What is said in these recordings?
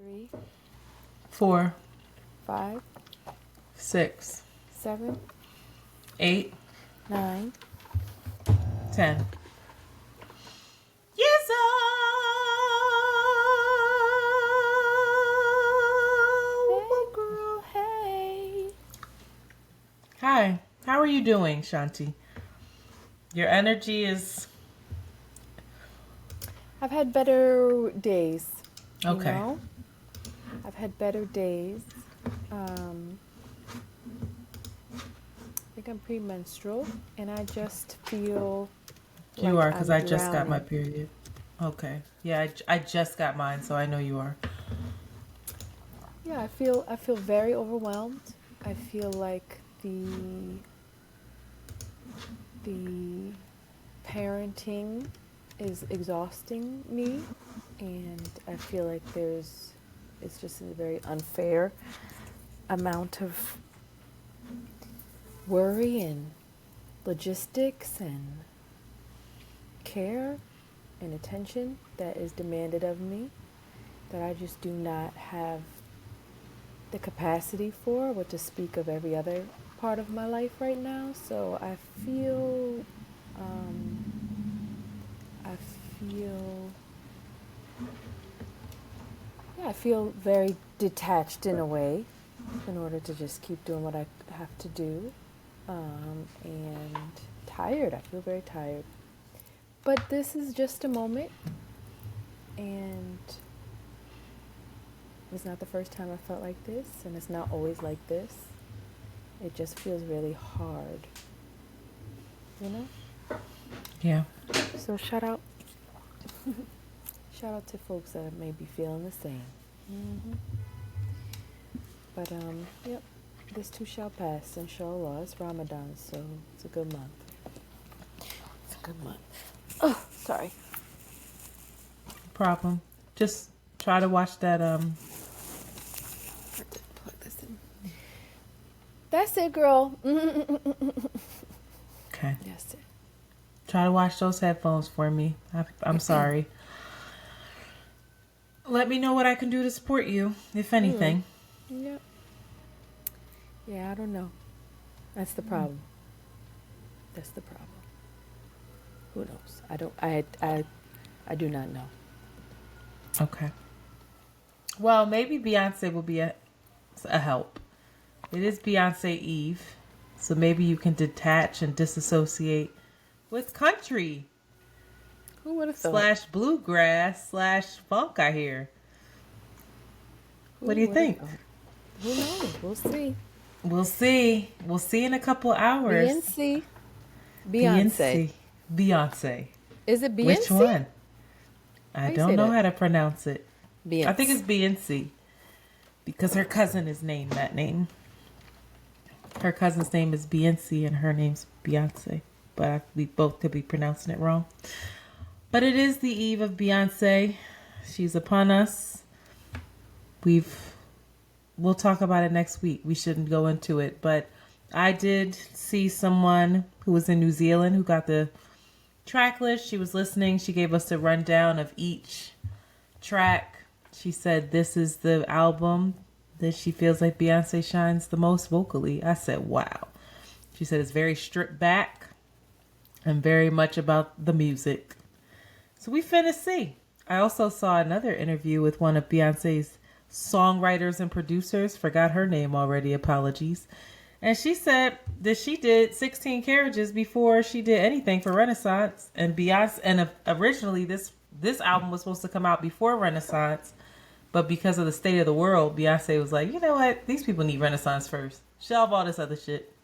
3, 4, 5, 6, 7, 8, 9. 10. Yes, Hey, girl, hey. Hi, how are you doing, Shanti? Your energy is... I've had better days. Okay. You know? I've had better days. I think I'm premenstrual, and I just feel You like are, because I'm I just got my drowning. period. Okay. Yeah, I just got mine, so I know you are. Yeah, I feel very overwhelmed. I feel like the parenting is exhausting me, and I feel like it's just a very unfair amount of worry and logistics and care and attention that is demanded of me that I just do not have the capacity for, what to speak of every other part of my life right now. So I feel, yeah, I feel very detached in a way in order to just keep doing what I have to do. And tired. I feel very tired. But this is just a moment, and it's not the first time I felt like this, and it's not always like this. It just feels really hard, you know? Yeah. So shout out to folks that may be feeling the same. Hmm. But yep, this too shall pass, inshallah. It's Ramadan, so it's a good month. It's a good month. Oh, sorry. Problem. Just try to watch that, Plug this in. That's it, girl. Okay. That's it. Try to watch those headphones for me. I'm sorry. Let me know what I can do to support you, if anything. Yep. Yeah, I don't know. That's the problem. That's the problem. Who knows? I do not know. Okay. Well, maybe Beyonce will be a help. It is Beyonce Eve, so maybe you can detach and disassociate with country Who would have thought? / bluegrass / funk, I hear. What do you think? Who knows? We'll see. We'll see. We'll see in a couple hours. Beyonce. Beyonce. Is it Beyonce? Which one? I How you don't say know that? how to pronounce it. Beyonce. I think it's Beyonce because her cousin is named that name. Her cousin's name is Beyonce and her name's Beyonce. But we both could be pronouncing it wrong. But it is the eve of Beyonce. She's upon us. We'll talk about it next week. We shouldn't go into it. But I did see someone who was in New Zealand who got the track list. She was listening. She gave us a rundown of each track. She said this is the album that she feels like Beyonce shines the most vocally. I said, wow. She said it's very stripped back and very much about the music. So we finna see. I also saw another interview with one of Beyonce's songwriters and producers. Forgot her name already. Apologies. And she said that she did 16 carriages before she did anything for Renaissance. And Beyonce, and originally this album was supposed to come out before Renaissance. But because of the state of the world, Beyonce was like, you know what? These people need Renaissance first. Shelve all this other shit.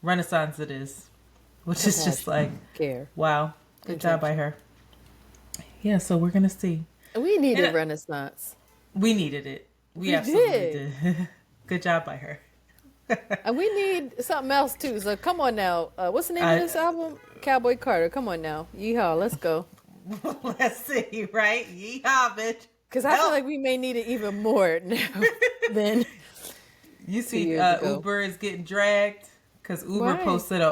Renaissance it is. Which is just like, care. Wow. Good job by her. Yeah, so we're going to see. We needed Renaissance. We needed it. We absolutely did. Good job by her. And we need something else too. So come on now. What's the name of this album? Cowboy Carter. Come on now. Yeehaw. Let's go. Let's see, right? Yeehaw, bitch. Because I feel like we may need it even more now than you see Uber is getting dragged because Uber posted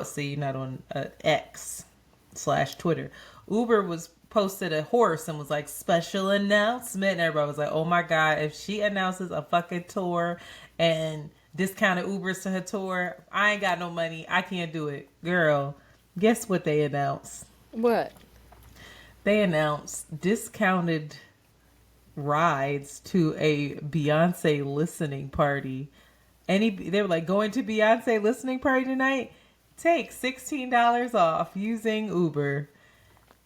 see, you're not on X / Twitter. Uber was posted a horse and was like, special announcement. And everybody was like, oh my God, if she announces a fucking tour and discounted Ubers to her tour, I ain't got no money. I can't do it. Girl, guess what they announced? What? They announced discounted rides to a Beyonce listening party. They were like, going to Beyonce listening party tonight? Take $16 off using Uber.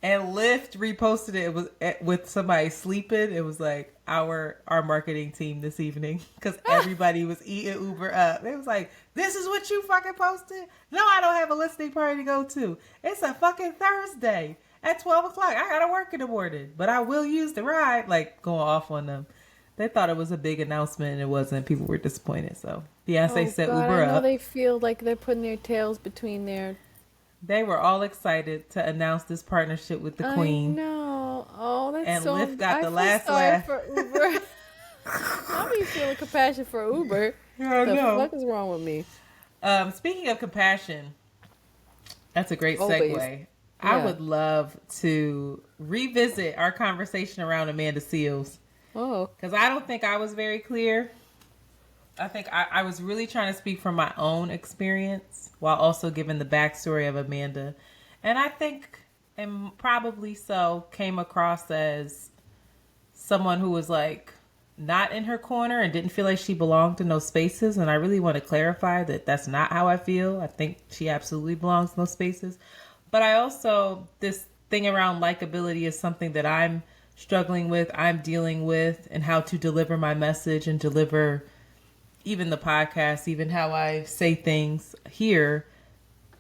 And Lyft reposted it. It was with somebody sleeping. It was like our marketing team this evening because everybody was eating Uber up. It was like, this is what you fucking posted? No, I don't have a listening party to go to. It's a fucking Thursday at 12 o'clock. I gotta work in the morning, but I will use the ride. Like, going off on them. They thought it was a big announcement and it wasn't. People were disappointed. So Beyonce set God, Uber I know up. they feel like they're putting their tails between their... They were all excited to announce this partnership with the Queen. No, oh, that's and so. Lyft got I the feel last sorry laugh. for Uber. I be feeling compassion for Uber. Yeah, the no. fuck is wrong with me? Speaking of compassion, that's a great Always. segue. Yeah. I would love to revisit our conversation around Amanda Seales. Oh, Because I don't think I was very clear. I think I was really trying to speak from my own experience while also giving the backstory of Amanda. And I think, and probably so, came across as someone who was like not in her corner and didn't feel like she belonged in those spaces. And I really want to clarify that that's not how I feel. I think she absolutely belongs in those spaces. But I also, this thing around likability is something that I'm struggling with, I'm dealing with, and how to deliver my message and deliver even the podcast, even how I say things here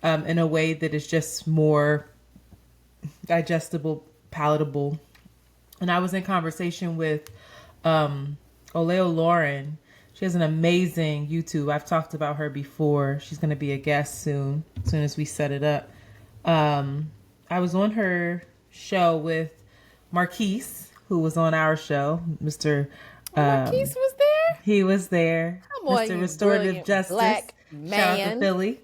in a way that is just more digestible, palatable. And I was in conversation with Oleo Lauren. She has an amazing YouTube. I've talked about her before. She's going to be a guest soon, as soon as we set it up. I was on her show with Marquise, who was on our show. Mr. Marquise was there? He was there. Come on, Mr. you Restorative brilliant Justice. black Shout out to man. Philly.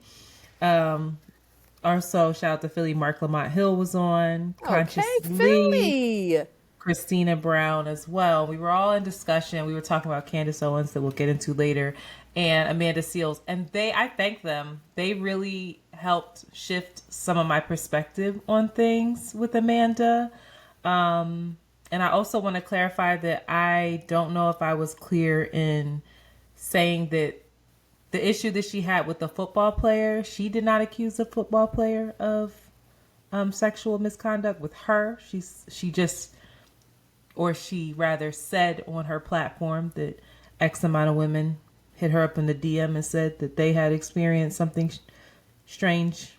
Also, shout out to Philly. Mark Lamont Hill was on. Conscious Okay, Lee. Philly. Christina Brown as well. We were all in discussion. We were talking about Candace Owens that we'll get into later, and Amanda Seales. And I thank them. They really helped shift some of my perspective on things with Amanda. And I also want to clarify that I don't know if I was clear in saying that the issue that she had with the football player, she did not accuse the football player of sexual misconduct with her. She rather said on her platform that X amount of women hit her up in the DM and said that they had experienced something strange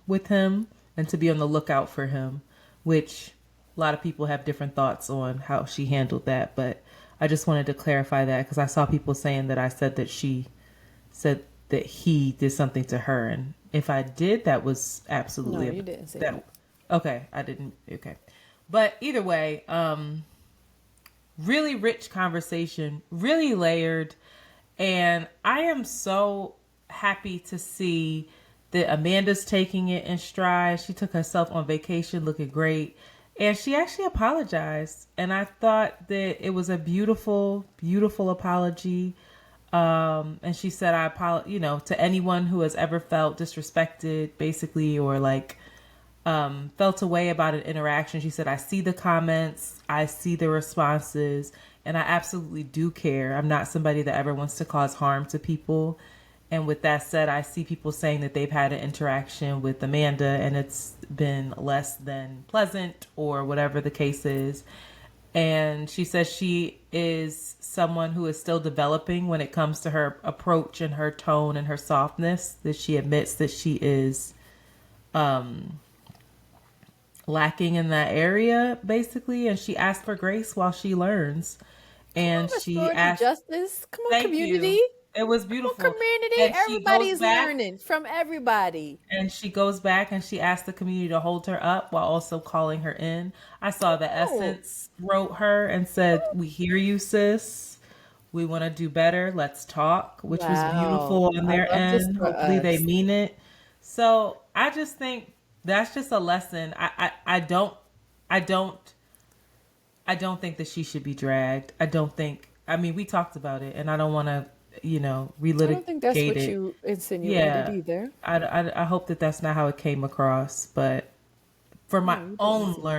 with him and to be on the lookout for him, which a lot of people have different thoughts on how she handled that. But I just wanted to clarify that because I saw people saying that I said that she said that he did something to her. And if I did, that was absolutely... No, you didn't say that. Okay, I didn't. Okay. But either way, really rich conversation, really layered. And I am so happy to see that Amanda's taking it in stride. She took herself on vacation looking great. And she actually apologized. And I thought that it was a beautiful, beautiful apology. And she said, I apologize, to anyone who has ever felt disrespected, basically, or like, felt a way about an interaction. She said, I see the comments, I see the responses, and I absolutely do care. I'm not somebody that ever wants to cause harm to people. And with that said, I see people saying that they've had an interaction with Amanda and it's been less than pleasant or whatever the case is. And she says she is someone who is still developing when it comes to her approach and her tone and her softness, that she admits that she is lacking in that area, basically. And she asked for grace while she learns. And she asked... Justice. Come on, community. You. It was beautiful. Come on, community. And everybody's learning from everybody. And she goes back and she asked the community to hold her up while also calling her in. I saw the Essence wrote her and said, we hear you, sis. We want to do better. Let's talk, which was beautiful on their end. Hopefully they mean it. So I just think that's just a lesson. I don't think that she should be dragged. I don't think. I mean, we talked about it, and I don't want to, I don't think that's relitigate what it. you insinuated Yeah, either. I hope that that's not how it came across. But for No, you didn't say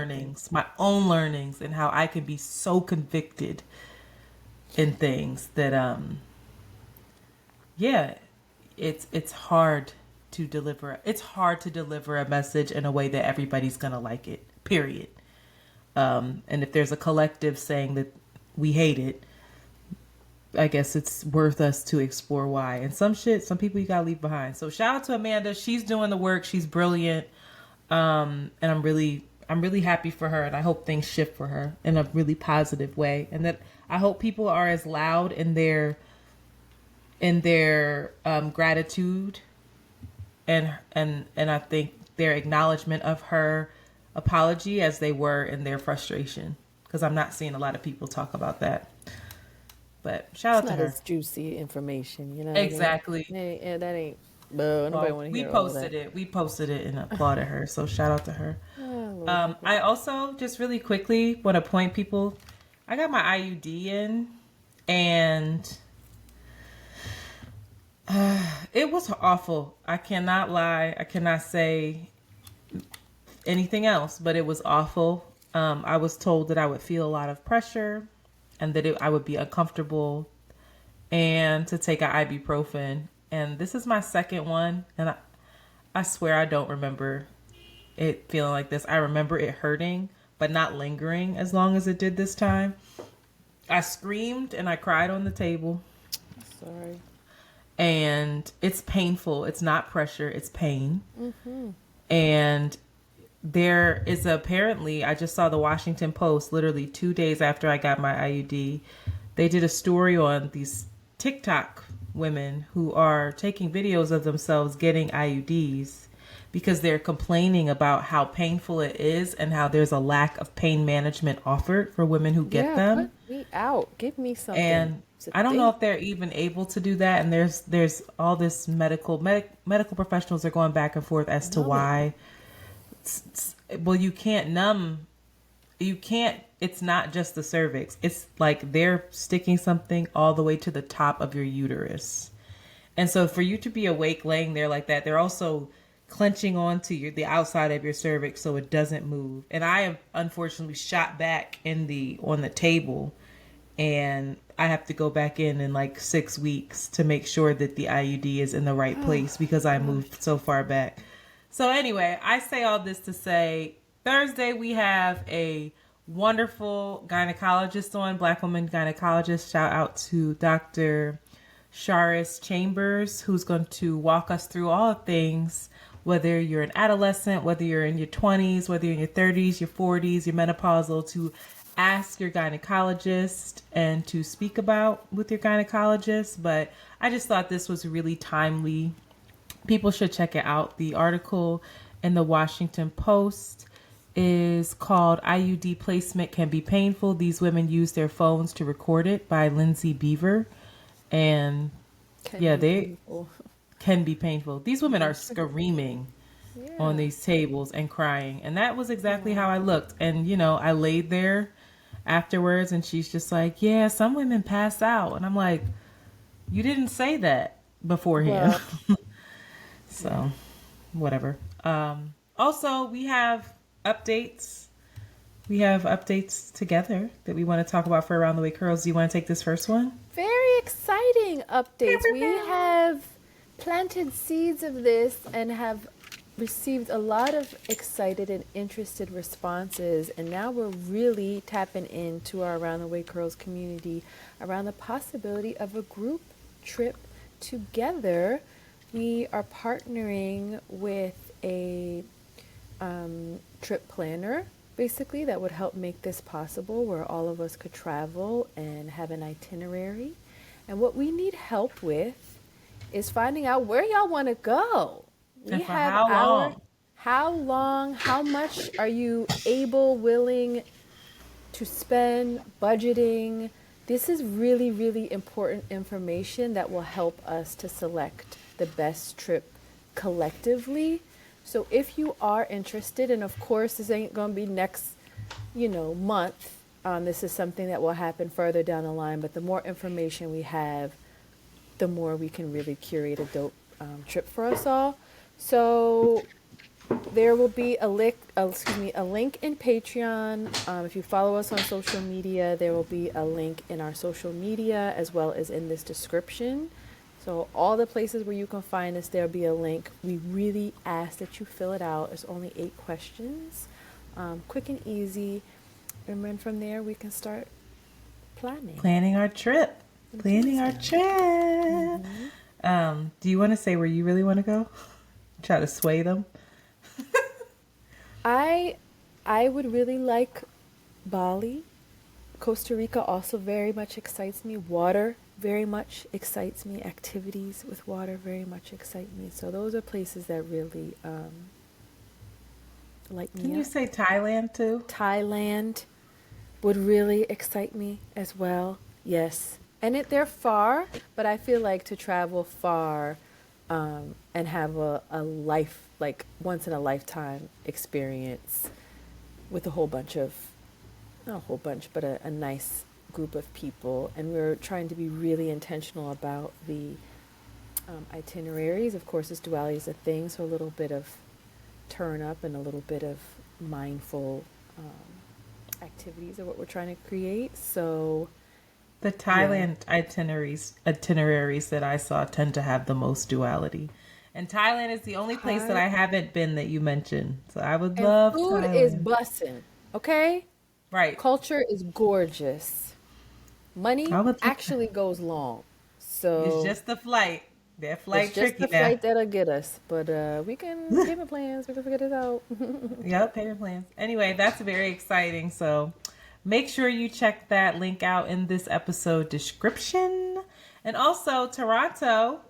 anything. my own learnings, and how I can be so convicted in things that, yeah, it's hard to deliver. It's hard to deliver a message in a way that everybody's gonna like it. Period. And if there's a collective saying that we hate it, I guess it's worth us to explore why. And some people you gotta leave behind. So shout out to Amanda. She's doing the work. She's brilliant. And I'm really happy for her. And I hope things shift for her in a really positive way. And that I hope people are as loud in their gratitude and I think their acknowledgement of her apology as they were in their frustration, because I'm not seeing a lot of people talk about that. But shout It's out to not her. as juicy information, you know what I mean? Exactly. Yeah, that ain't. Bro, nobody Well, want to we hear all of posted that. it. We posted it and applauded her. So shout out to her. Oh, Lord have I mercy. also just really quickly want to point people. I got my IUD in, and it was awful. I cannot lie. I cannot say anything else, but it was awful. I was told that I would feel a lot of pressure and that I would be uncomfortable and to take an ibuprofen. And this is my second one. And I swear I don't remember it feeling like this. I remember it hurting, but not lingering as long as it did this time. I screamed and I cried on the table. Sorry. And it's painful. It's not pressure, it's pain. And there is apparently, I just saw the Washington Post literally 2 days after I got my IUD. They did a story on these TikTok women who are taking videos of themselves getting IUDs because they're complaining about how painful it is and how there's a lack of pain management offered for women who get Yeah, them. put me out. Give me something And to I don't know think. if they're even able to do that. And there's all this medical professionals are going back and forth as to Numbing. why. Well, you can't numb. You can't. It's not just the cervix. It's like they're sticking something all the way to the top of your uterus. And so for you to be awake laying there like that, they're also clenching onto the outside of your cervix so it doesn't move. And I am unfortunately shot back on the table, and I have to go back in like 6 weeks to make sure that the IUD is in the right place because I moved so far back. So anyway, I say all this to say Thursday we have a wonderful gynecologist on, Black woman gynecologist. Shout out to Dr. Sharis Chambers, who's going to walk us through all things, whether you're an adolescent, whether you're in your 20s, whether you're in your 30s, your 40s, your menopausal, to ask your gynecologist and to speak about with your gynecologist. But I just thought this was really timely. People should check it out. The article in the Washington Post is called IUD Placement Can Be Painful. These women use their phones to record it, by Lindsay Beaver. And Can yeah, be they painful. can be painful. These women are screaming on Yeah. these tables and crying. And that was exactly how I looked. And, I laid there afterwards and she's just like, yeah, some women pass out. And I'm like, you didn't say that beforehand. Well, So, whatever. Also, we have updates. We have updates together that we want to talk about for Around the Way Curls. Do you want to take this first one? very exciting updates. We have planted seeds of this and have received a lot of excited and interested responses. And now we're really tapping into our Around the Way Curls community around the possibility of a group trip together. We are partnering with a trip planner, basically, that would help make this possible, where all of us could travel and have an itinerary. And what we need help with is finding out where y'all want to go. We And for have how long? how long, how much are you able, willing to spend, budgeting. This is really, really important information that will help us to select the best trip collectively. So if you are interested, and of course this ain't gonna be next, month. This is something that will happen further down the line. But the more information we have, the more we can really curate a dope trip for us all. So there will be a link in Patreon. If you follow us on social media, there will be a link in our social media as well as in this description. So all the places where you can find us, there'll be a link. We really ask that you fill it out. It's only 8 questions, quick and easy. And then from there, we can start planning our trip. Planning our trip. Do you want to say where you really want to go? Try to sway them. I would really like Bali. Costa Rica also very much excites me. Water very much excites me. Activities with water very much excite me. So those are places that really light me up. Can you say Thailand too? Thailand would really excite me as well. Yes. And they're far, but I feel like to travel far and have a life, like once in a lifetime experience with a whole bunch of, not a whole bunch, but a nice group of people. And we're trying to be really intentional about the itineraries. Of course, this duality is a thing, so a little bit of turn up and a little bit of mindful activities are what we're trying to create. So the Thailand itineraries that I saw tend to have the most duality. And Thailand is the only place that I haven't been that you mentioned. So I would love food Thailand. is bussin', okay? Right. Culture is gorgeous. Money actually goes long. So it's just the flight. That flight tricky now. It's just the flight that'll get us. But we can payment plans. We can figure this out. Yep, payment plans. Anyway, that's very exciting. So make sure you check that link out in this episode description. And also Toronto,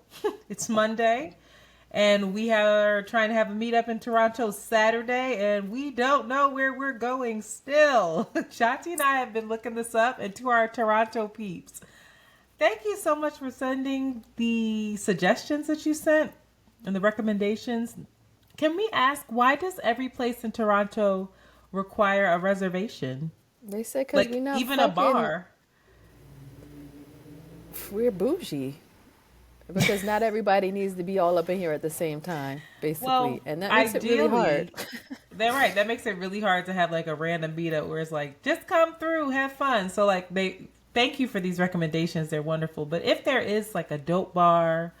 it's Monday. And we are trying to have a meetup in Toronto Saturday. And we don't know where we're going still. Shanti and I have been looking this up. And to our Toronto peeps, thank you so much for sending the suggestions that you sent and the recommendations. Can we ask, why does every place in Toronto require a reservation? They say because we're not even a bar. We're bougie. Because not everybody needs to be all up in here at the same time, basically. Well, and that makes it really hard. They're right. That makes it really hard to have like a random meetup where it's like, just come through, have fun. So like thank you for these recommendations. They're wonderful. But if there is like a dope bar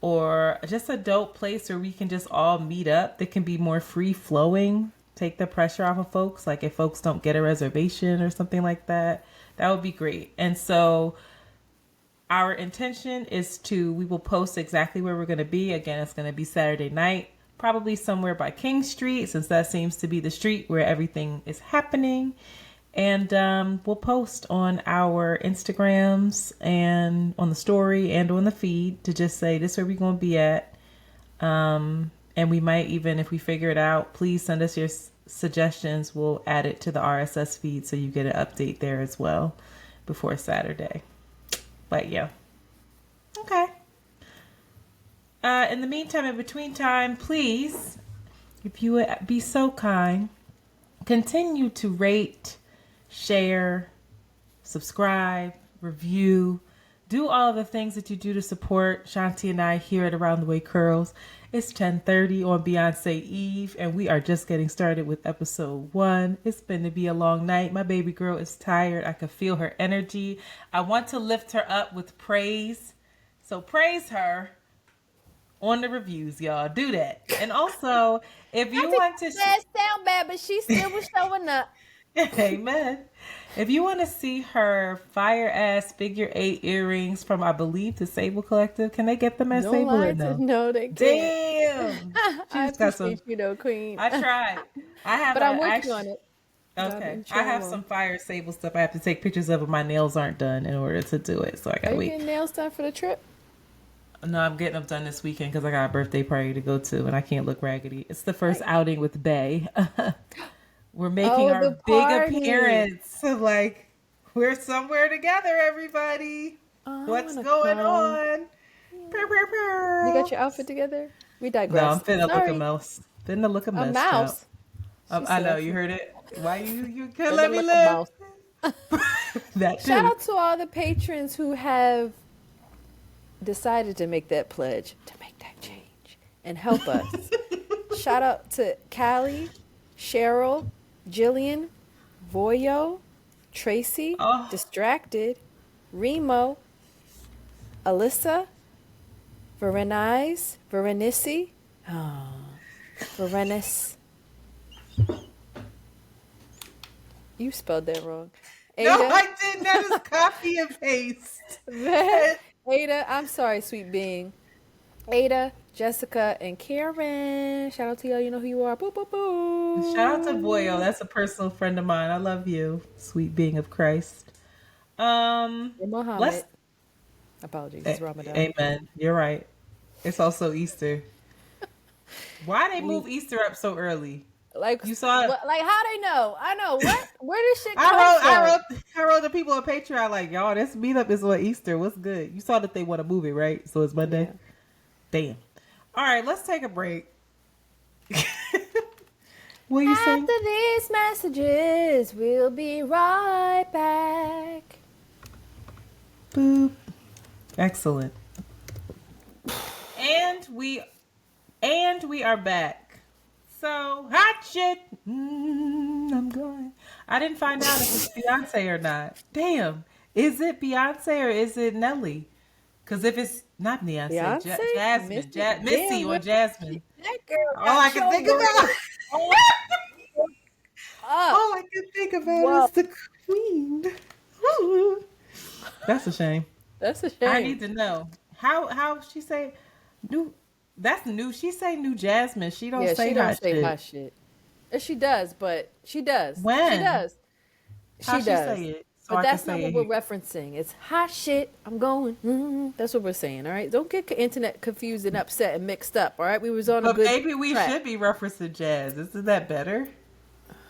or just a dope place where we can just all meet up that can be more free flowing, take the pressure off of folks. Like if folks don't get a reservation or something like that, that would be great. And so our intention is we will post exactly where we're going to be. Again, it's going to be Saturday night, probably somewhere by King Street, since that seems to be the street where everything is happening. And we'll post on our Instagrams and on the story and on the feed to just say this is where we're going to be at. And we might even, if we figure it out, please send us your suggestions. We'll add it to the RSS feed so you get an update there as well before Saturday. But yeah. Okay. In the meantime, in between time, please, if you would be so kind, continue to rate, share, subscribe, review, do all of the things that you do to support Shanti and I here at Around the Way Curls. It's 10:30 on Beyonce Eve, and we are just getting started with episode 1. It's been to be a long night. My baby girl is tired. I can feel her energy. I want to lift her up with praise. So praise her on the reviews, y'all. Do that. And also, if you want to... sound bad, but she still was showing up. Amen. If you want to see her fire ass figure 8 earrings from, I believe, the Sable Collective, can they get them at Sable or no? No, they can't. Damn. I appreciate you though, Queen. I tried. But I'm working on it. Okay. I have some fire Sable stuff I have to take pictures of, but my nails aren't done in order to do it. So I gotta wait. Are you getting nails done for the trip? No, I'm getting them done this weekend because I got a birthday party to go to and I can't look raggedy. It's the first outing with Bae. We're making our big appearance. Like, we're somewhere together, everybody. What's going on? You got your outfit together? We digress. No, I'm finna look a mess. Finna look a A messed up. mouse. I know you heard it. Why you can't Finna let me look a live? mouse. That Shout too. out to all the patrons who have decided to make that pledge, to make that change, and help us. Shout out to Callie, Cheryl, Jillian, Voyo, Tracy, Oh, Distracted, Remo, Alyssa, Verenice, Verenice. You spelled that wrong. no, Ada, I didn't. That is copy and paste. Ada, I'm sorry, sweet being. Ada, Jessica, and Karen. Shout out to y'all. You know who you are. Boo, boo, boo. Shout out to Boyo. That's a personal friend of mine. I love you, sweet being of Christ. And Let's. Muhammad. Apologies. It's Ramadan. Amen. You're right. It's also Easter. Why they move Easter up so early? Like You saw it. like how they know? I know what. Where this shit come from? I wrote the people on Patreon like, y'all, this meetup is on Easter. What's good? You saw that they want to move it, right? So it's Monday. Yeah. Damn. All right, let's take a break. What you saying? After these messages, we'll be right back. Boop. Excellent. And we are back. So hot shit. I'm going. I didn't find out if it's Beyonce or not. Damn. Is it Beyonce or is it Nelly? Because if it's not Beyonce, Beyonce? Jasmine, Damn, Missy or what- Jasmine. That girl All I can think about. Up. All I can think about Whoa. is the queen. Woo. That's a shame. That's a shame. I need to know how she say new. That's new. She say new Jasmine. She don't say she don't hot say shit. hot shit. She does, but she does. When? She does. How She she does. say it? So But I that's can not say what it we're referencing. It's hot shit. I'm going. That's what we're saying. All right. Don't get internet confused and upset and mixed up. All right. We was on a But good. maybe we track. should be referencing jazz. Isn't that better?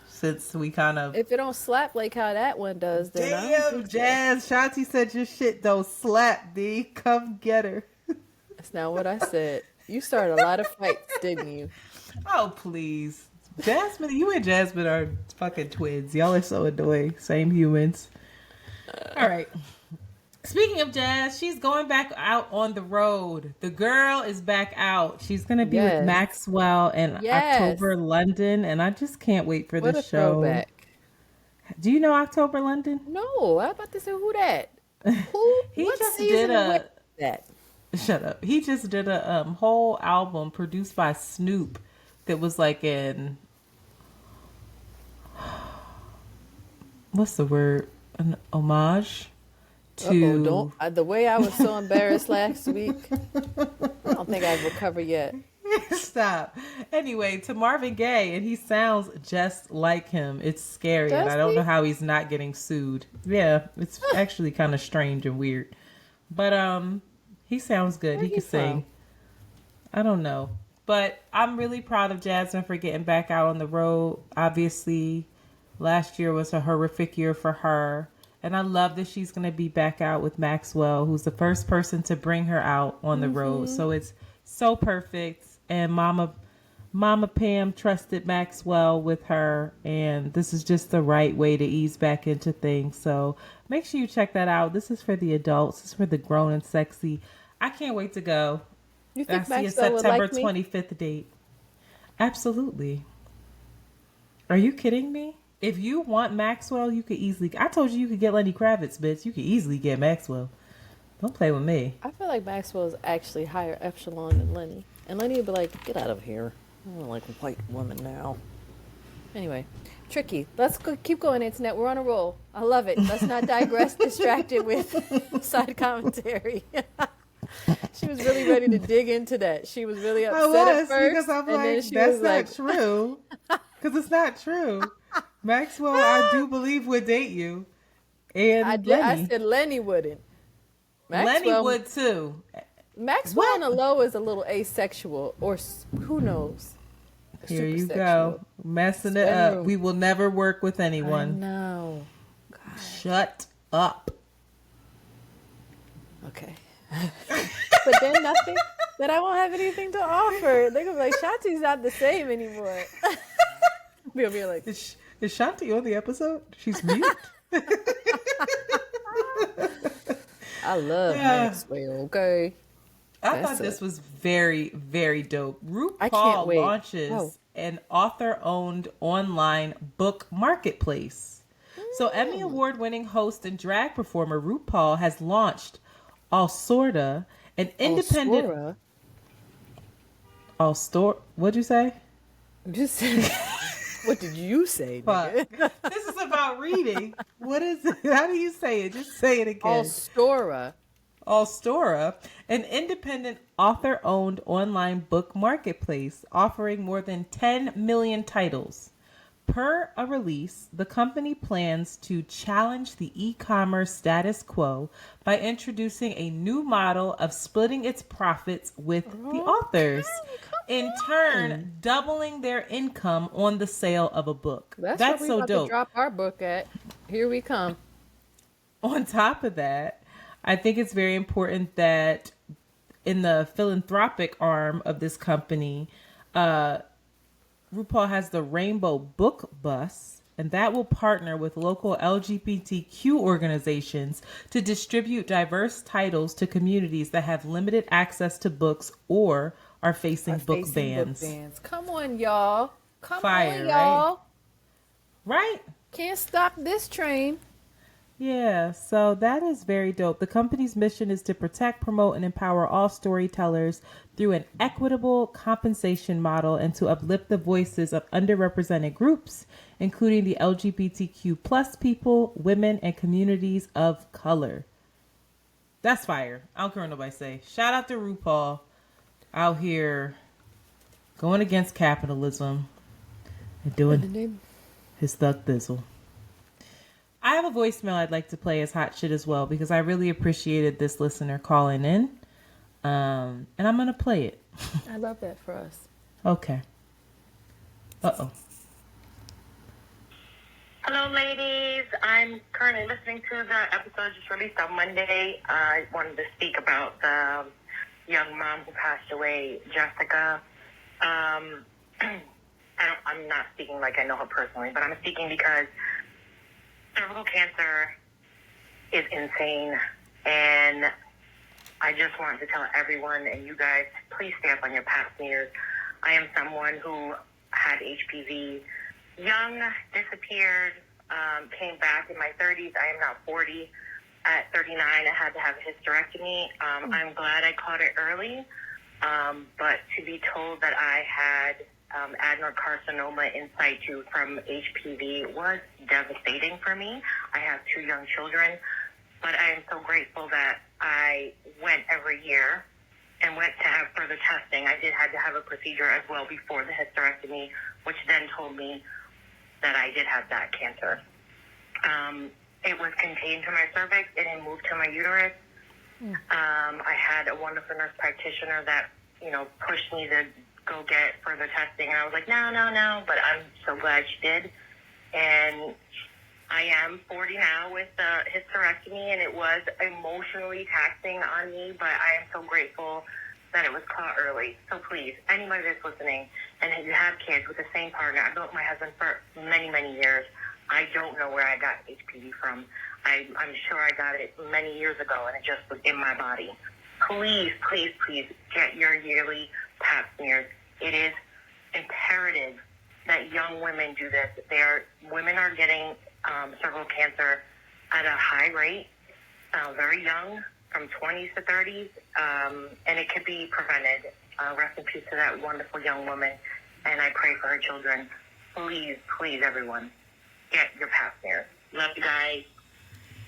Since we kind of If it don't slap like how that one does, then I don't damn think so. jazz. Shanti said your shit don't slap. D, come get her. That's not what I said. You started a lot of fights, didn't you? Oh please, Jasmine. You and Jasmine are fucking twins. Y'all are so annoying. Same humans. All right. Speaking of jazz, she's going back out on the road. The girl is back out. She's going to be Yes. with Maxwell in Yes. October, London, and I just can't wait for What a this show. throwback. Do you know October, London? No, I was about to say who that? Who? He what just season did of a- what is that? Shut up. He just did a whole album produced by Snoop that was like in what's the word? An homage to Don't. The way I was so embarrassed last week, I don't think I've recovered yet. Stop. Anyway, to Marvin Gaye, and he sounds just like him. It's scary, and Does I don't he? know how he's not getting sued. Yeah, it's actually kind of strange and weird. But he sounds good. Where He he can sing. from? I don't know. But I'm really proud of Jasmine for getting back out on the road. Obviously, last year was a horrific year for her. And I love that she's going to be back out with Maxwell, who's the first person to bring her out on the road. So it's so perfect. And Mama Pam trusted Maxwell with her. And this is just the right way to ease back into things. So make sure you check that out. This is for the adults. This is for the grown and sexy. I can't wait to go. You I think see a Maxwell would September like me? 25th date. Absolutely. Are you kidding me? If you want Maxwell, you could easily. I told you could get Lenny Kravitz, bitch. You could easily get Maxwell. Don't play with me. I feel like Maxwell is actually higher echelon than Lenny. And Lenny would be like, get out of here. I don't like white women now. Anyway, tricky. Let's keep going, Antoinette. We're on a roll. I love it. Let's not digress distracted with side commentary. She was really ready to dig into that. She was really upset at first. Because I'm and then like, she that's was not like, true. Because it's not true. Maxwell, I do believe would date you. And I Lenny. said Lenny wouldn't. Lenny would too. Maxwell What? on the low is a little asexual, or who knows? Here you Supersexual. go. Messing it Spin up. room. We will never work with I anyone. know. Shut up. Okay. But then nothing. Then I won't have anything to offer. They're gonna be like, Shanti's not the same anymore. We'll be like, Is Shanti on the episode? She's mute. I love Maxwell. Okay. I thought this was very, very dope. I can't RuPaul wait. launches an author-owned online book marketplace. So Emmy Award-winning host and drag performer RuPaul has launched All Sorta, an independent... What'd you say? Just what did you say, nigga? This is about reading. What is it? How do you say it? Just say it again. Allstora, an independent author-owned online book marketplace offering more than 10 million titles. Per a release, the company plans to challenge the e-commerce status quo by introducing a new model of splitting its profits with the authors, in turn doubling their income on the sale of a book. That's where we so about dope. To drop our book at. Here we come. On top of that, I think it's very important that in the philanthropic arm of this company, RuPaul has the Rainbow Book Bus, and that will partner with local LGBTQ organizations to distribute diverse titles to communities that have limited access to books or are facing book bans. Come on, y'all. Come Fire, on, y'all. Right? Can't stop this train. Yeah, so that is very dope. The company's mission is to protect, promote, and empower all storytellers through an equitable compensation model and to uplift the voices of underrepresented groups, including the LGBTQ plus people, women, and communities of color. That's fire. I don't care what nobody say. Shout out to RuPaul out here going against capitalism and doing his thug thizzle. I have a voicemail I'd like to play as hot shit as well because I really appreciated this listener calling in. And I'm going to play it. I love that for us. Okay. Uh-oh. Hello, ladies. I'm currently listening to the episode just released on Monday. I wanted to speak about the young mom who passed away, Jessica. I'm not speaking like I know her personally, but I'm speaking because cervical cancer is insane, and I just wanted to tell everyone, and you guys, please stay up on your pap smears. I am someone who had HPV, young, disappeared, came back in my 30s. I am now 40. At 39, I had to have a hysterectomy. I'm glad I caught it early, but to be told that I had adenocarcinoma in situ from HPV was devastating for me. I have 2 young children, but I am so grateful that I went every year and went to have further testing. I had to have a procedure as well before the hysterectomy, which then told me that I did have that cancer. It was contained to my cervix and it moved to my uterus. I had a wonderful nurse practitioner that, pushed me to go get further testing. And I was like, no, but I'm so glad she did. And I am 40 now with the hysterectomy, and it was emotionally taxing on me, but I am so grateful that it was caught early. So please, anybody that's listening, and if you have kids with the same partner, I've been with my husband for many, many years. I don't know where I got HPV from. I'm sure I got it many years ago, and it just was in my body. Please, please, please get your yearly pap smears. It is imperative that young women do this. Women are getting cervical cancer at a high rate, very young, from 20s to 30s, and it could be prevented. Rest in peace to that wonderful young woman, and I pray for her children. Please, please, everyone, get your pap smears. Love you guys.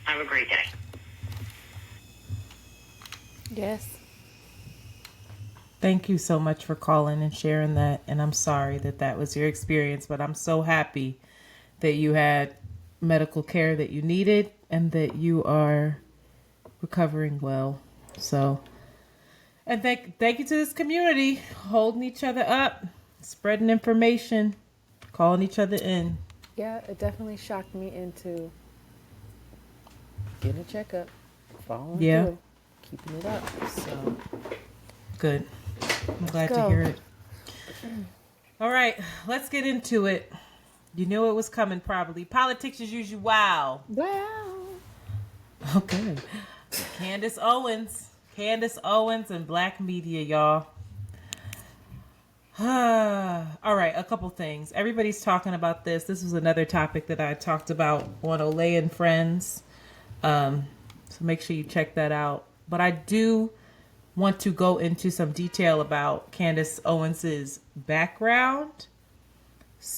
Have a great day. Yes. Thank you so much for calling and sharing that. And I'm sorry that was your experience, but I'm so happy that you had medical care that you needed and that you are recovering well. So, and thank you to this community, holding each other up, spreading information, calling each other in. Yeah, it definitely shocked me into getting a checkup, following through, keeping it up. So good. I'm glad to go. hear it. All right, let's get into it. You knew it was coming, probably. Politics as usual. Wow. Okay. Candace Owens and black media, y'all. All right, a couple things. Everybody's talking about this. This was another topic that I talked about on Olay and Friends. So make sure you check that out. But I do want to go into some detail about Candace Owens's background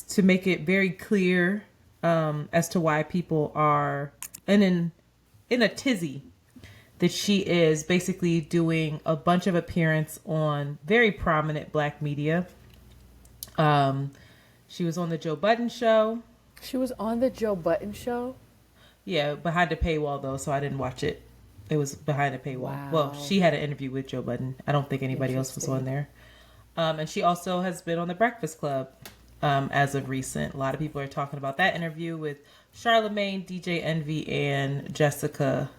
to make it very clear as to why people are in a tizzy that she is basically doing a bunch of appearance on very prominent black media. She was on the Joe Budden show. She was on the Joe Budden show? Yeah, behind the paywall though, so I didn't watch it. It was behind the paywall. Wow. Well, she had an interview with Joe Budden. I don't think anybody else was on there. And she also has been on The Breakfast Club as of recent. A lot of people are talking about that interview with Charlamagne, DJ Envy, and Jessica.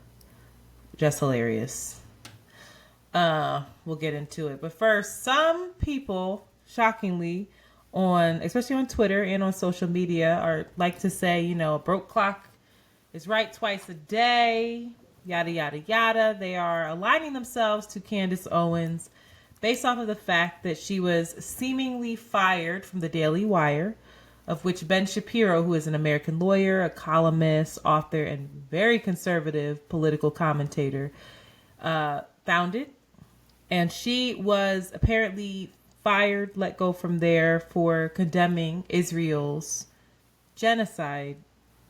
Just hilarious. We'll get into it. But first, some people, shockingly, especially on Twitter and on social media, are like to say, you know, a broke clock is right twice a day, yada, yada, yada. They are aligning themselves to Candace Owens based off of the fact that she was seemingly fired from the Daily Wire, of which Ben Shapiro, who is an American lawyer, a columnist, author, and very conservative political commentator, founded. And she was apparently fired, let go from there for condemning Israel's genocide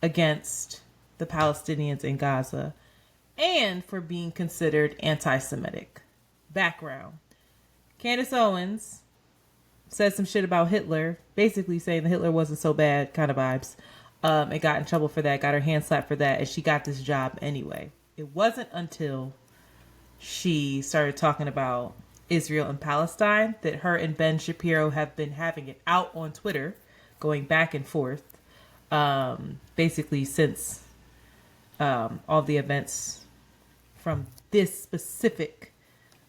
against the Palestinians in Gaza and for being considered anti-Semitic. Background. Candace Owens said some shit about Hitler, basically saying that Hitler wasn't so bad, kind of vibes, and got in trouble for that, got her hand slapped for that, and she got this job anyway. It wasn't until she started talking about Israel and Palestine that her and Ben Shapiro have been having it out on Twitter, going back and forth, basically since all the events from this specific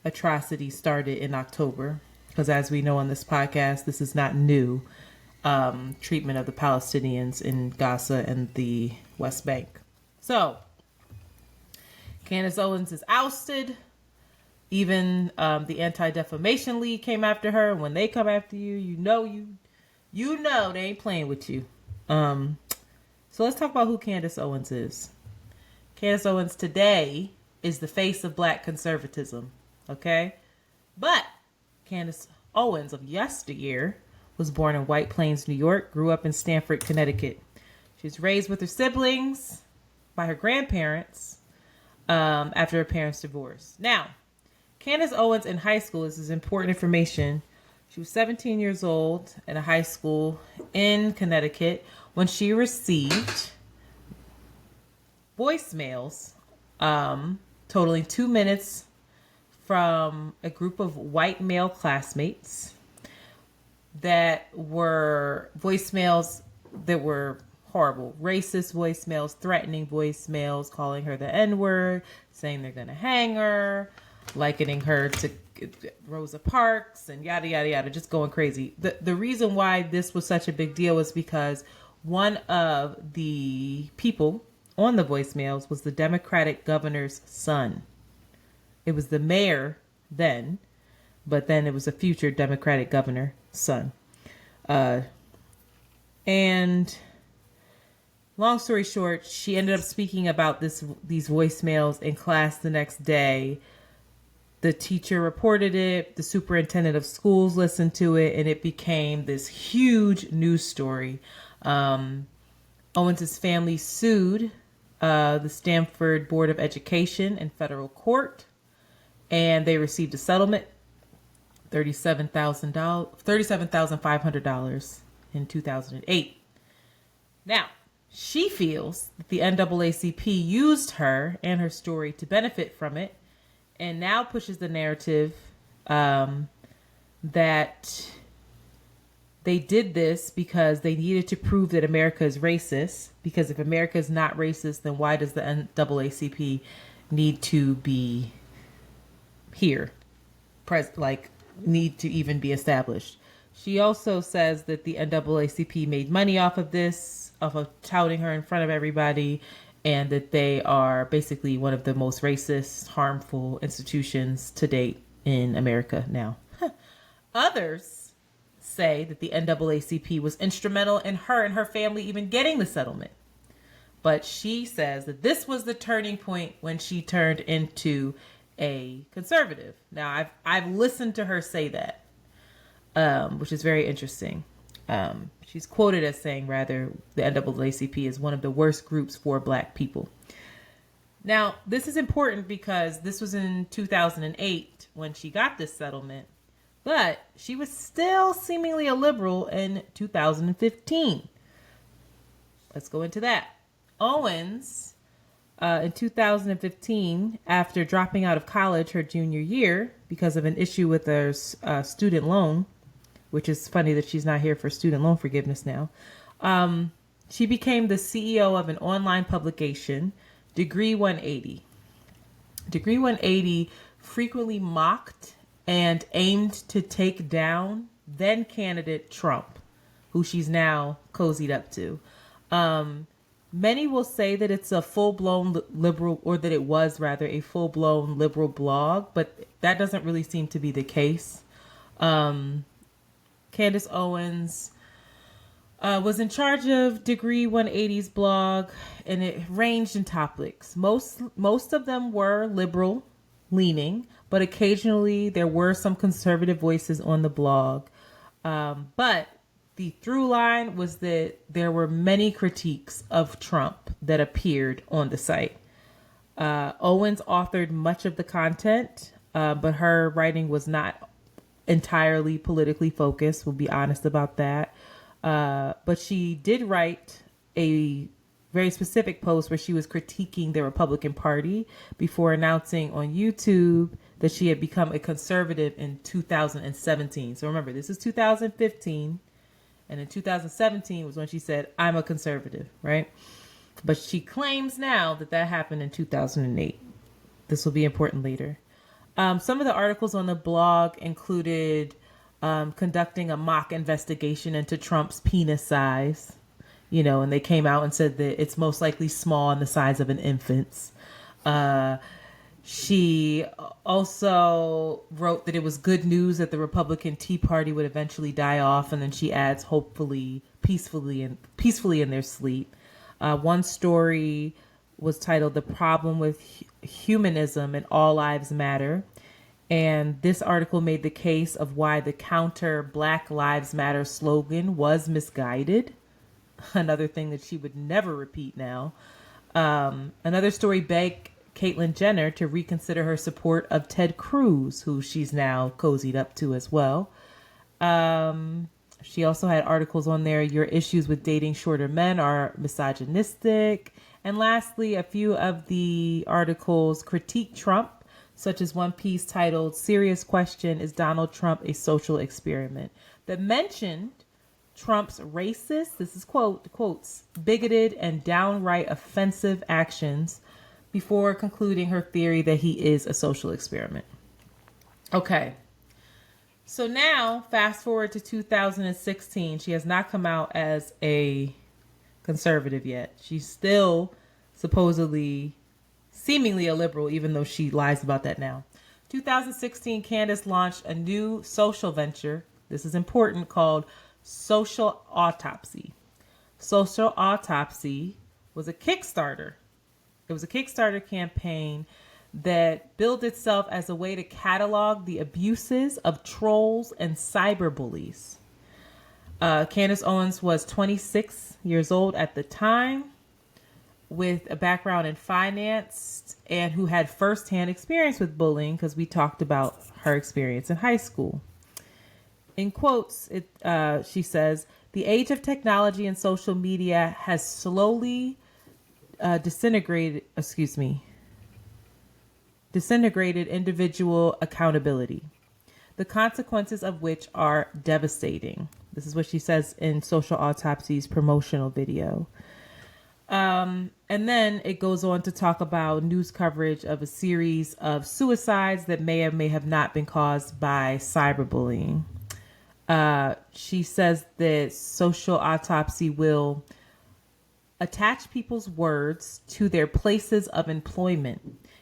atrocity started in October. Because as we know on this podcast, this is not new treatment of the Palestinians in Gaza and the West Bank. So, Candace Owens is ousted. Even the Anti-Defamation League came after her. And when they come after you, you know they ain't playing with you. So let's talk about who Candace Owens is. Candace Owens today is the face of black conservatism. Okay? But Candace Owens of yesteryear was born in White Plains, New York, grew up in Stamford, Connecticut. She was raised with her siblings by her grandparents after her parents' divorce. Now, Candace Owens in high school, this is important information. She was 17 years old at a high school in Connecticut when she received voicemails totaling 2 minutes from a group of white male classmates that were voicemails that were horrible. Racist voicemails, threatening voicemails, calling her the N-word, saying they're going to hang her, likening her to Rosa Parks, and yada, yada, yada, just going crazy. The reason why this was such a big deal was because one of the people on the voicemails was the Democratic governor's son. It was the mayor then, but then it was a future Democratic governor son. And long story short, she ended up speaking about these voicemails in class the next day. The teacher reported it. The superintendent of schools listened to it, and it became this huge news story. Owens' family sued the Stanford Board of Education in federal court, and they received a settlement, $37,500 in 2008. Now, she feels that the NAACP used her and her story to benefit from it, and now pushes the narrative that they did this because they needed to prove that America is racist. Because if America is not racist, then why does the NAACP need to be here, need to even be established. She also says that the NAACP made money off of this, off of touting her in front of everybody, and that they are basically one of the most racist, harmful institutions to date in America now. Others say that the NAACP was instrumental in her and her family even getting the settlement. But she says that this was the turning point when she turned into a conservative. Now, I've listened to her say that, which is very interesting. She's quoted as saying, rather, the NAACP is one of the worst groups for Black people. Now, this is important because this was in 2008 when she got this settlement, but she was still seemingly a liberal in 2015. Let's go into that. Owens, in 2015, after dropping out of college her junior year because of an issue with her student loan, which is funny that she's not here for student loan forgiveness now, she became the CEO of an online publication, Degree 180. Degree 180 frequently mocked and aimed to take down then candidate Trump, who she's now cozied up to. Many will say that it's a full-blown liberal, or that it was rather a full-blown liberal blog, but that doesn't really seem to be the case. Candace Owens was in charge of Degree 180's blog, and it ranged in topics. Most of them were liberal leaning, but occasionally there were some conservative voices on the blog. But the through line was that there were many critiques of Trump that appeared on the site. Owens authored much of the content, but her writing was not entirely politically focused. We'll be honest about that. But she did write a very specific post where she was critiquing the Republican Party before announcing on YouTube that she had become a conservative in 2017. So remember, this is 2015. And in 2017 was when she said, I'm a conservative, right? But she claims now that that happened in 2008. This will be important later. Some of the articles on the blog included conducting a mock investigation into Trump's penis size, and they came out and said that it's most likely small and the size of an infant's. She also wrote that it was good news that the Republican Tea Party would eventually die off, and then she adds, hopefully, peacefully in their sleep. One story was titled "The Problem with Humanism and All Lives Matter," and this article made the case of why the counter Black Lives Matter slogan was misguided. Another thing that she would never repeat now. Another story begged Caitlyn Jenner to reconsider her support of Ted Cruz, who she's now cozied up to as well. She also had articles on there, your issues with dating shorter men are misogynistic. And lastly, a few of the articles critique Trump, such as one piece titled, Serious Question, Is Donald Trump a Social Experiment? That mentioned Trump's racist, this is quotes, bigoted and downright offensive actions before concluding her theory that he is a social experiment. Okay. So now, fast forward to 2016, she has not come out as a conservative yet. She's still supposedly, seemingly a liberal, even though she lies about that now. 2016, Candace launched a new social venture. This is important, called Social Autopsy. Social Autopsy was a Kickstarter. It was a Kickstarter campaign that billed itself as a way to catalog the abuses of trolls and cyberbullies. Candace Owens was 26 years old at the time, with a background in finance and who had firsthand experience with bullying, because we talked about her experience in high school. In quotes, she says, the age of technology and social media has slowly disintegrated individual accountability, the consequences of which are devastating. This is what she says in Social Autopsy's promotional video. And then it goes on to talk about news coverage of a series of suicides that may or may have not been caused by cyberbullying. She says that social autopsy will attach people's words to their places of employment,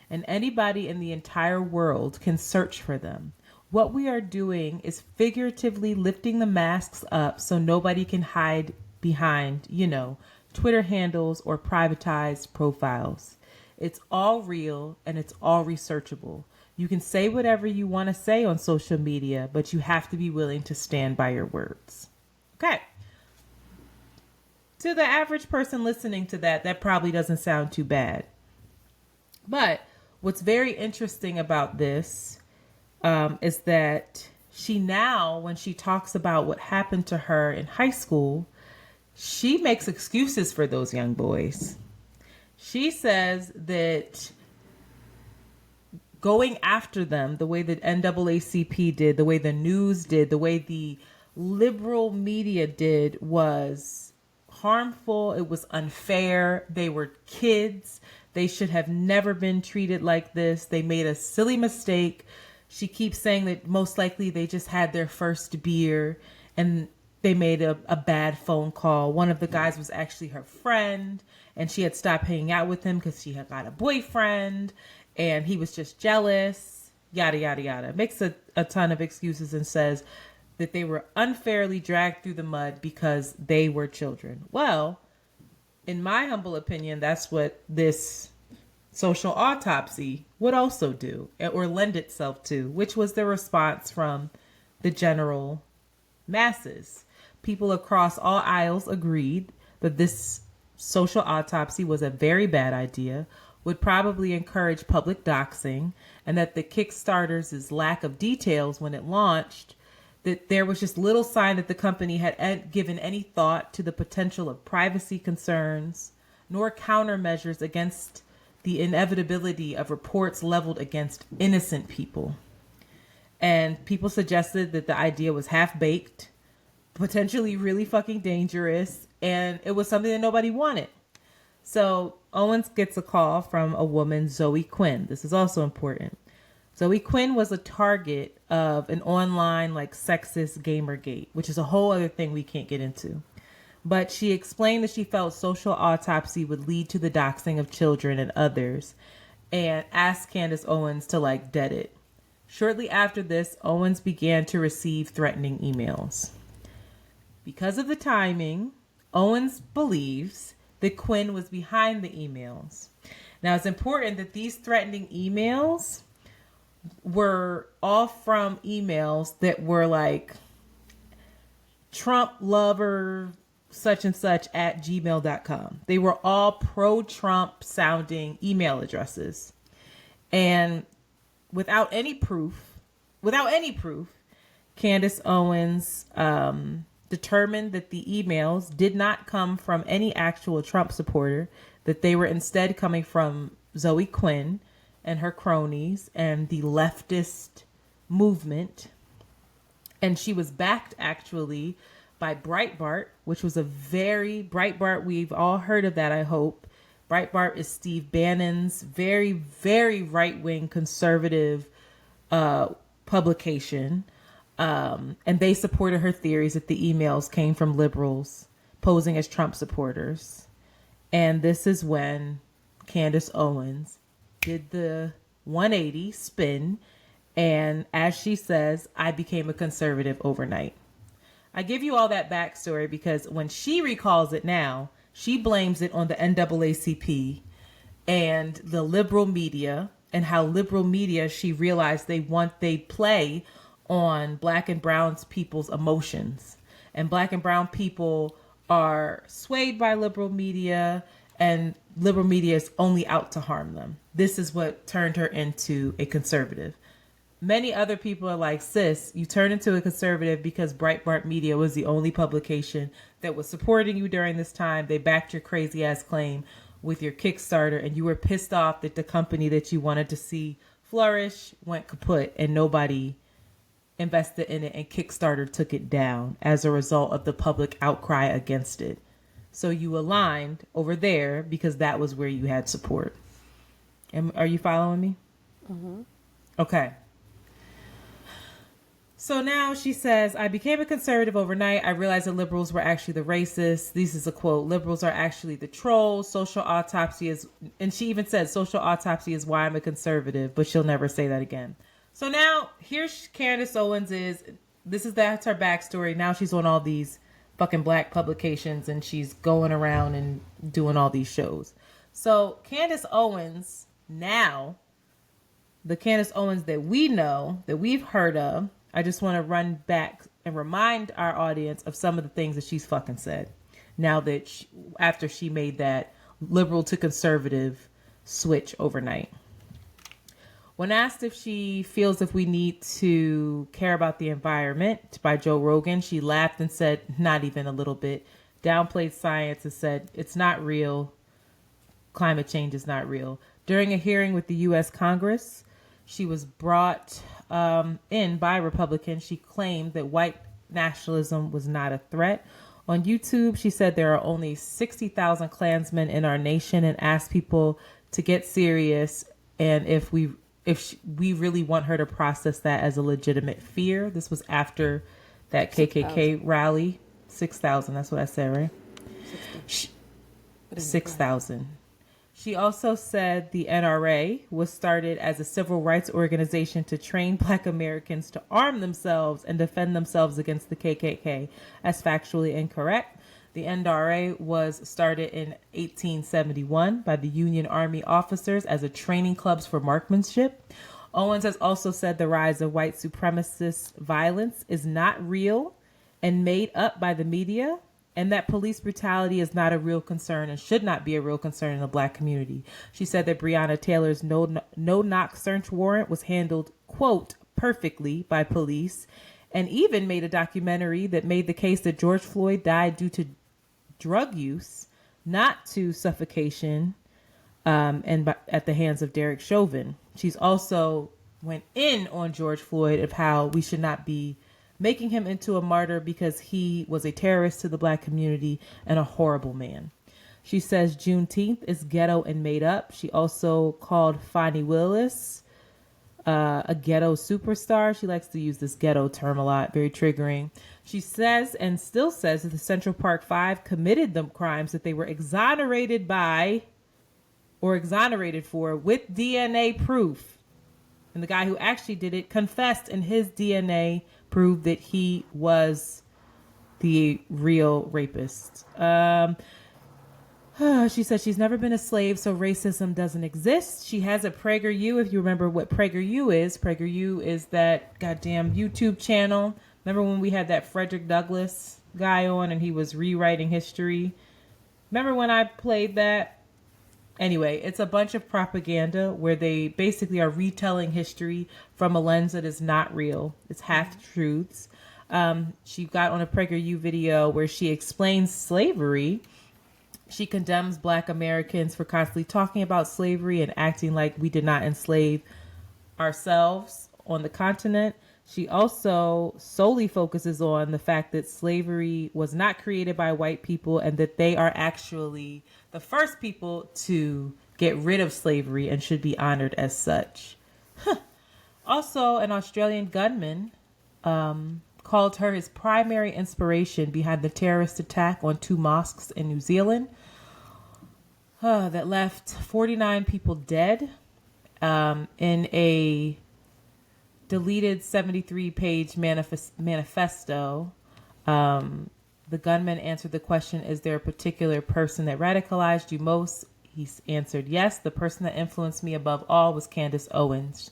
and anybody in the entire world can search for them. What we are doing is figuratively lifting the masks up so nobody can hide behind, Twitter handles or privatized profiles. It's all real and it's all researchable. You can say whatever you want to say on social media, but you have to be willing to stand by your words. Okay. To the average person listening to that probably doesn't sound too bad. But what's very interesting about this is that she now, when she talks about what happened to her in high school, she makes excuses for those young boys. She says that going after them the way that NAACP did, the way the news did, the way the liberal media did was harmful. It was unfair. They were kids. They should have never been treated like this. They made a silly mistake. She keeps saying that most likely they just had their first beer and they made a bad phone call. One of the guys was actually her friend, and she had stopped hanging out with him because she had got a boyfriend, and he was just jealous, yada, yada, yada. Makes a ton of excuses and says that they were unfairly dragged through the mud because they were children. Well, in my humble opinion, that's what this social autopsy would also do, or lend itself to, which was the response from the general masses. People across all aisles agreed that this social autopsy was a very bad idea, would probably encourage public doxing, and that the Kickstarter's lack of details when it launched, that there was just little sign that the company had given any thought to the potential of privacy concerns, nor countermeasures against the inevitability of reports leveled against innocent people. And people suggested that the idea was half-baked, potentially really fucking dangerous, and it was something that nobody wanted. So Owens gets a call from a woman, Zoe Quinn. This is also important. Zoe Quinn was a target of an online sexist Gamergate, which is a whole other thing we can't get into. But she explained that she felt social autopsy would lead to the doxing of children and others, and asked Candace Owens to dead it. Shortly after this, Owens began to receive threatening emails. Because of the timing, Owens believes that Quinn was behind the emails. Now, it's important that these threatening emails were all from emails that were Trump lover such and such at gmail.com. They were all pro-Trump sounding email addresses. And without any proof, Candace Owens determined that the emails did not come from any actual Trump supporter, that they were instead coming from Zoe Quinn and her cronies and the leftist movement. And she was backed actually by Breitbart, which was Breitbart, we've all heard of that, I hope. Breitbart is Steve Bannon's very, very right-wing conservative publication. And they supported her theories that the emails came from liberals posing as Trump supporters. And this is when Candace Owens did the 180 spin. And as she says, I became a conservative overnight. I give you all that backstory because when she recalls it now, she blames it on the NAACP and the liberal media, and how liberal media, she realized they play on Black and brown people's emotions. And Black and brown people are swayed by liberal media, and liberal media is only out to harm them. This is what turned her into a conservative. Many other people are like, sis, you turned into a conservative because Breitbart Media was the only publication that was supporting you during this time. They backed your crazy ass claim with your Kickstarter, and you were pissed off that the company that you wanted to see flourish went kaput and nobody invested in it, and Kickstarter took it down as a result of the public outcry against it. So you aligned over there because that was where you had support. And are you following me? Mm-hmm. Okay. So now she says, I became a conservative overnight. I realized that liberals were actually the racists. This is a quote. Liberals are actually the trolls. Social autopsy is, and she even said social autopsy is why I'm a conservative, but she'll never say that again. So now here's Candace Owens that's her backstory. Now she's on all these fucking black publications and she's going around and doing all these shows. So Candace Owens, now the Candace Owens that we know, that we've heard of, I just want to run back and remind our audience of some of the things that she's fucking said. Now that after she made that liberal to conservative switch overnight. When asked if she feels if we need to care about the environment by Joe Rogan, she laughed and said, not even a little bit, downplayed science and said, it's not real. Climate change is not real. During a hearing with the U.S. Congress, she was brought in by Republicans. She claimed that white nationalism was not a threat. On YouTube, she said there are only 60,000 Klansmen in our nation and asked people to get serious and if we really want her to process that as a legitimate fear. This was after that KKK rally. 6,000, that's what I said, right? 6,000. She also said the NRA was started as a civil rights organization to train Black Americans to arm themselves and defend themselves against the KKK. As factually incorrect. The NRA was started in 1871 by the Union Army officers as a training clubs for marksmanship. Owens has also said the rise of white supremacist violence is not real and made up by the media, and that police brutality is not a real concern and should not be a real concern in the Black community. She said that Breonna Taylor's no-knock search warrant was handled, quote, perfectly by police, and even made a documentary that made the case that George Floyd died due to drug use, not to suffocation, at the hands of Derek Chauvin. She's also went in on George Floyd of how we should not be making him into a martyr because he was a terrorist to the Black community and a horrible man. She says Juneteenth is ghetto and made up. She also called Fani Willis a ghetto superstar. She likes to use this ghetto term a lot, very triggering. She says and still says that the Central Park Five committed the crimes that they were exonerated by or exonerated for with DNA proof. And the guy who actually did it confessed, and his DNA proved that he was the real rapist. She said she's never been a slave, so racism doesn't exist. She has a PragerU. If you remember what PragerU is that goddamn YouTube channel. Remember when we had that Frederick Douglass guy on and he was rewriting history? Remember when I played that? Anyway, it's a bunch of propaganda where they basically are retelling history from a lens that is not real. It's half-truths. She got on a PragerU video where she explains slavery. She condemns Black Americans for constantly talking about slavery and acting like we did not enslave ourselves on the continent. She also solely focuses on the fact that slavery was not created by white people and that they are actually the first people to get rid of slavery and should be honored as such. Also, an Australian gunman called her his primary inspiration behind the terrorist attack on 2 mosques in New Zealand that left 49 people dead in a deleted 73-page manifesto. The gunman answered the question, is there a particular person that radicalized you most? He answered, yes. The person that influenced me above all was Candace Owens.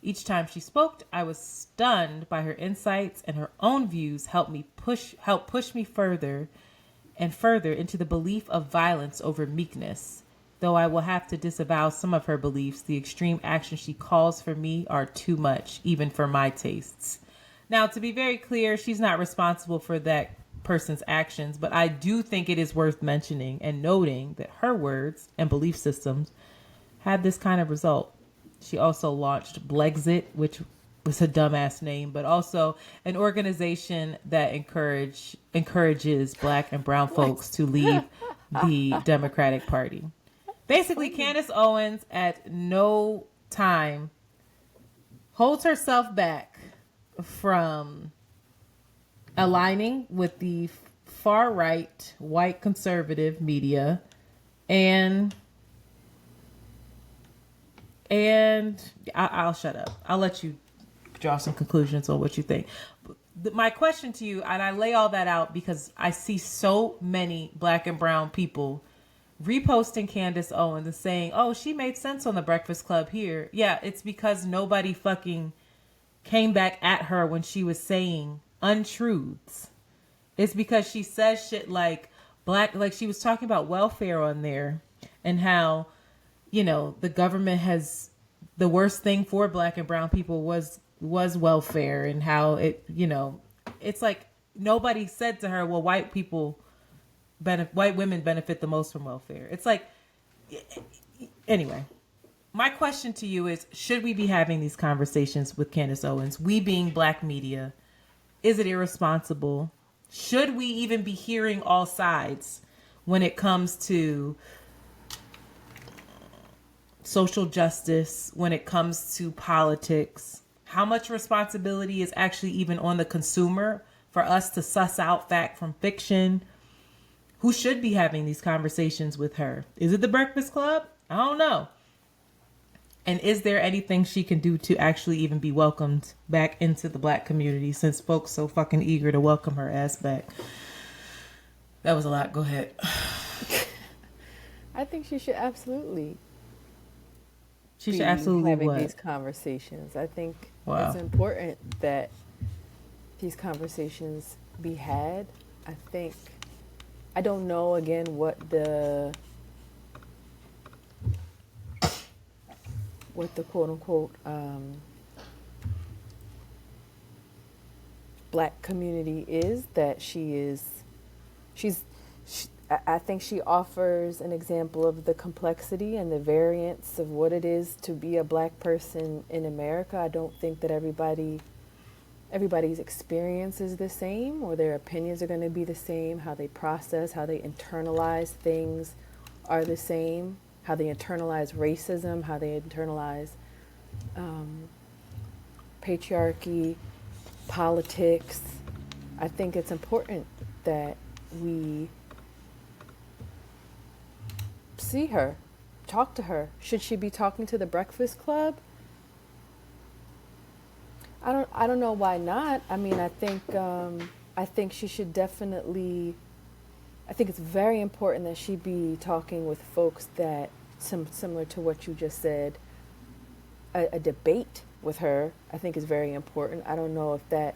Each time she spoke, I was stunned by her insights, and her own views helped push me further and further into the belief of violence over meekness. Though I will have to disavow some of her beliefs, the extreme actions she calls for me are too much, even for my tastes. Now, to be very clear, she's not responsible for that person's actions, but I do think it is worth mentioning and noting that her words and belief systems had this kind of result. She also launched Blexit, which was a dumbass name, but also an organization that encourages Black and brown folks to leave the Democratic Party. Basically, Candace Owens at no time holds herself back from aligning with the far right white conservative media, and I'll shut up. I'll let you draw some conclusions on what you think. My question to you, and I lay all that out because I see so many Black and brown people reposting Candace Owens and saying, oh, she made sense on the Breakfast Club here. Yeah, it's because nobody fucking came back at her when she was saying untruths. It's because she says shit like she was talking about welfare on there and how, you know, the government has, the worst thing for Black and brown people was welfare, and how it, you know, it's like nobody said to her, well, white women benefit the most from welfare. It's like, anyway, my question to you is, should we be having these conversations with Candace Owens? We being Black media, is it irresponsible? Should we even be hearing all sides when it comes to social justice, when it comes to politics? How much responsibility is actually even on the consumer for us to suss out fact from fiction? Who should be having these conversations with her? Is it the Breakfast Club? I don't know. And is there anything she can do to actually even be welcomed back into the Black community, since folks so fucking eager to welcome her ass back? That was a lot. Go ahead. I think she should absolutely. She should absolutely having what? These conversations. I think Wow. it's important that these conversations be had. I don't know again what the quote unquote Black community is that I think she offers an example of the complexity and the variance of what it is to be a Black person in America. I don't think that everybody's experience is the same, or their opinions are going to be the same. How they process, how they internalize things are the same. How they internalize racism, how they internalize patriarchy, politics. I think it's important that we see her, talk to her. Should she be talking to the Breakfast Club? I don't know why not. I mean, I think she should definitely. I think it's very important that she be talking with folks that similar to what you just said. A debate with her, I think, is very important. I don't know if that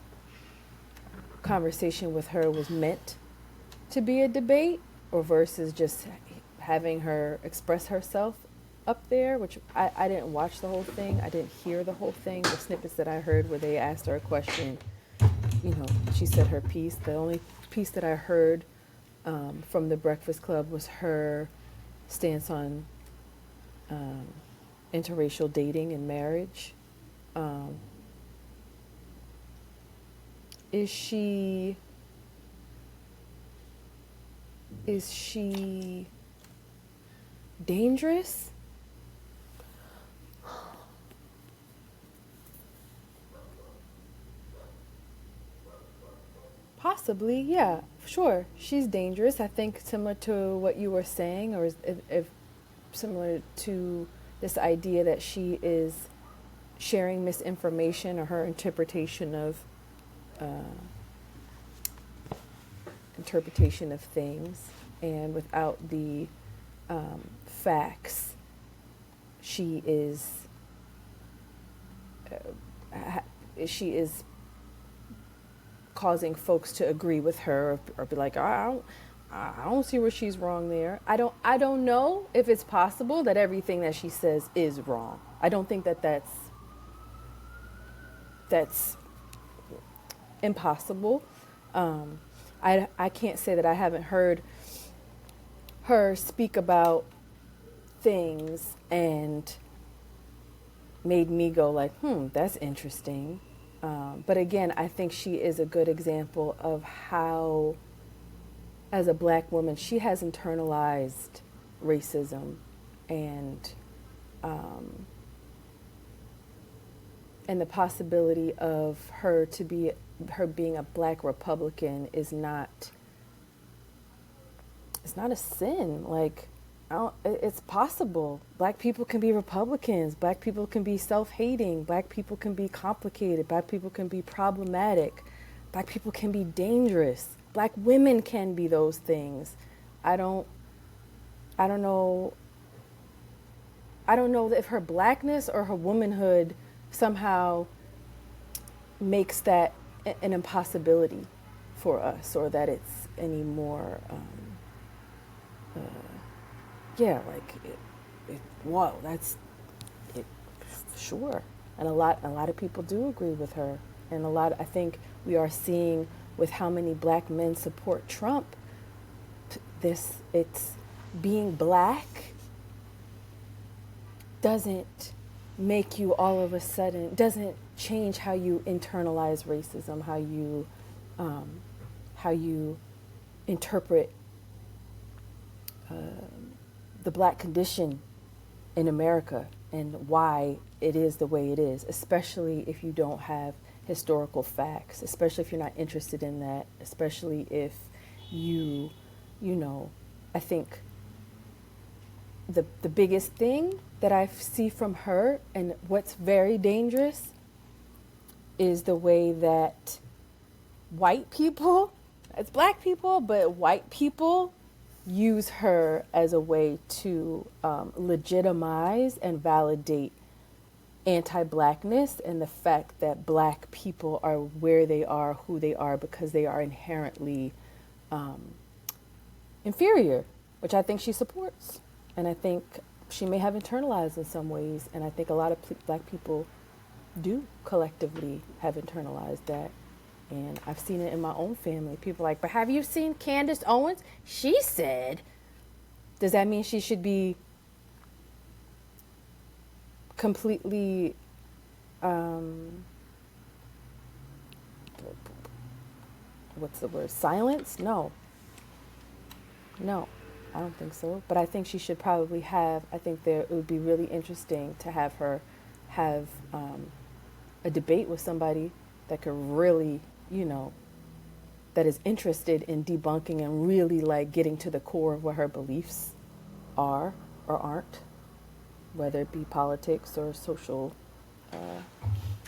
conversation with her was meant to be a debate, or versus just having her express herself up there, which I didn't watch the whole thing. I didn't hear the whole thing. The snippets that I heard where they asked her a question, you know, she said her piece. The only piece that I heard from the Breakfast Club was her stance on interracial dating and marriage. Is she dangerous? Possibly, yeah, sure. She's dangerous. I think similar to what you were saying, or if similar to this idea that she is sharing misinformation or her interpretation of things, and without the facts, she is causing folks to agree with her, or be like, I don't see where she's wrong there. I don't know if it's possible that everything that she says is wrong. I don't think that that's impossible. I can't say that I haven't heard her speak about things and made me go like, that's interesting. But again, I think she is a good example of how, as a black woman, she has internalized racism and and the possibility of her being a black Republican is not, it's not a sin. Like, it's possible. Black people can be Republicans. Black people can be self-hating. Black people can be complicated. Black people can be problematic. Black people can be dangerous. Black women can be those things. I don't know if her blackness or her womanhood somehow makes that an impossibility for us, or that it's any more whoa, that's it, sure. And a lot of people do agree with her, and I think we are seeing with how many black men support Trump, it's being black doesn't make you all of a sudden, doesn't change how you internalize racism, how you interpret the black condition in America and why it is the way it is, especially if you don't have historical facts, especially if you're not interested in that, especially if I think the biggest thing that I see from her and what's very dangerous is the way that white people, it's black people, but white people use her as a way to legitimize and validate anti-blackness and the fact that black people are where they are, who they are, because they are inherently inferior, which I think she supports. And I think she may have internalized in some ways, and I think a lot of black people do collectively have internalized that. And I've seen it in my own family. People are like, but have you seen Candace Owens? She said, does that mean she should be completely what's the word? Silenced? No, I don't think so. But I think she should probably have, I think it would be really interesting to have her have a debate with somebody that could really, that is interested in debunking and really like getting to the core of what her beliefs are or aren't, whether it be politics or social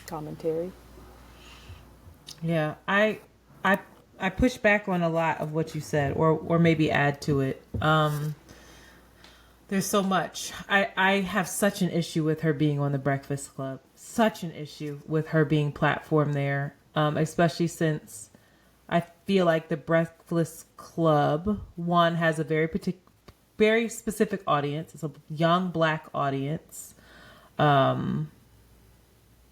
commentary. Yeah, I push back on a lot of what you said, or maybe add to it. There's so much. I have such an issue with her being on the Breakfast Club. Such an issue with her being platformed there, especially since I feel like the Breakfast Club, one, has a very specific audience. It's a young black audience,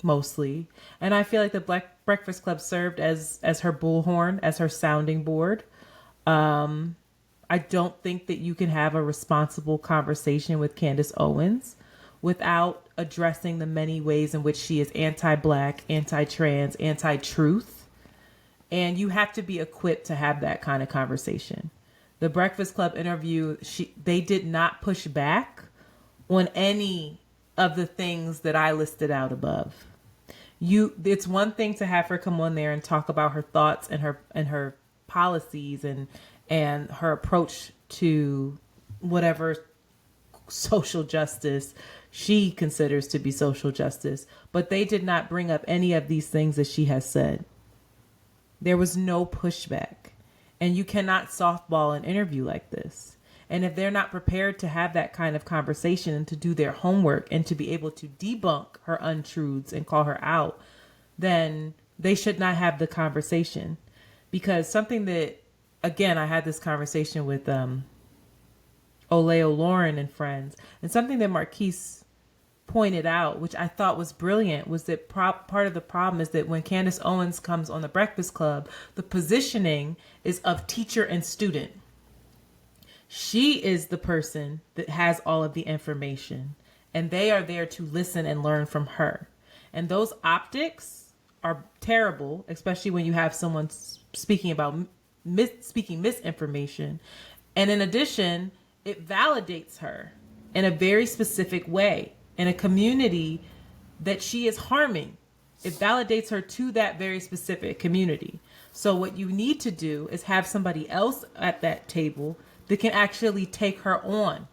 mostly. And I feel like the Black Breakfast Club served as her bullhorn, as her sounding board. I don't think that you can have a responsible conversation with Candace Owens without addressing the many ways in which she is anti-black, anti-trans, anti-truth. And you have to be equipped to have that kind of conversation. The Breakfast Club interview, they did not push back on any of the things that I listed out above. It's one thing to have her come on there and talk about her thoughts and her policies and her approach to whatever social justice she considers to be social justice. But they did not bring up any of these things that she has said. There was no pushback. And you cannot softball an interview like this. And if they're not prepared to have that kind of conversation and to do their homework and to be able to debunk her untruths and call her out, then they should not have the conversation. Because something that, again, I had this conversation with Oleo Lauren and friends, and something that Marquise pointed out, which I thought was brilliant, was that part of the problem is that when Candace Owens comes on the Breakfast Club, the positioning is of teacher and student. She is the person that has all of the information and they are there to listen and learn from her. And those optics are terrible, especially when you have someone speaking about speaking misinformation. And in addition, it validates her in a very specific way in a community that she is harming. It validates her to that very specific community. So what you need to do is have somebody else at that table that can actually take her on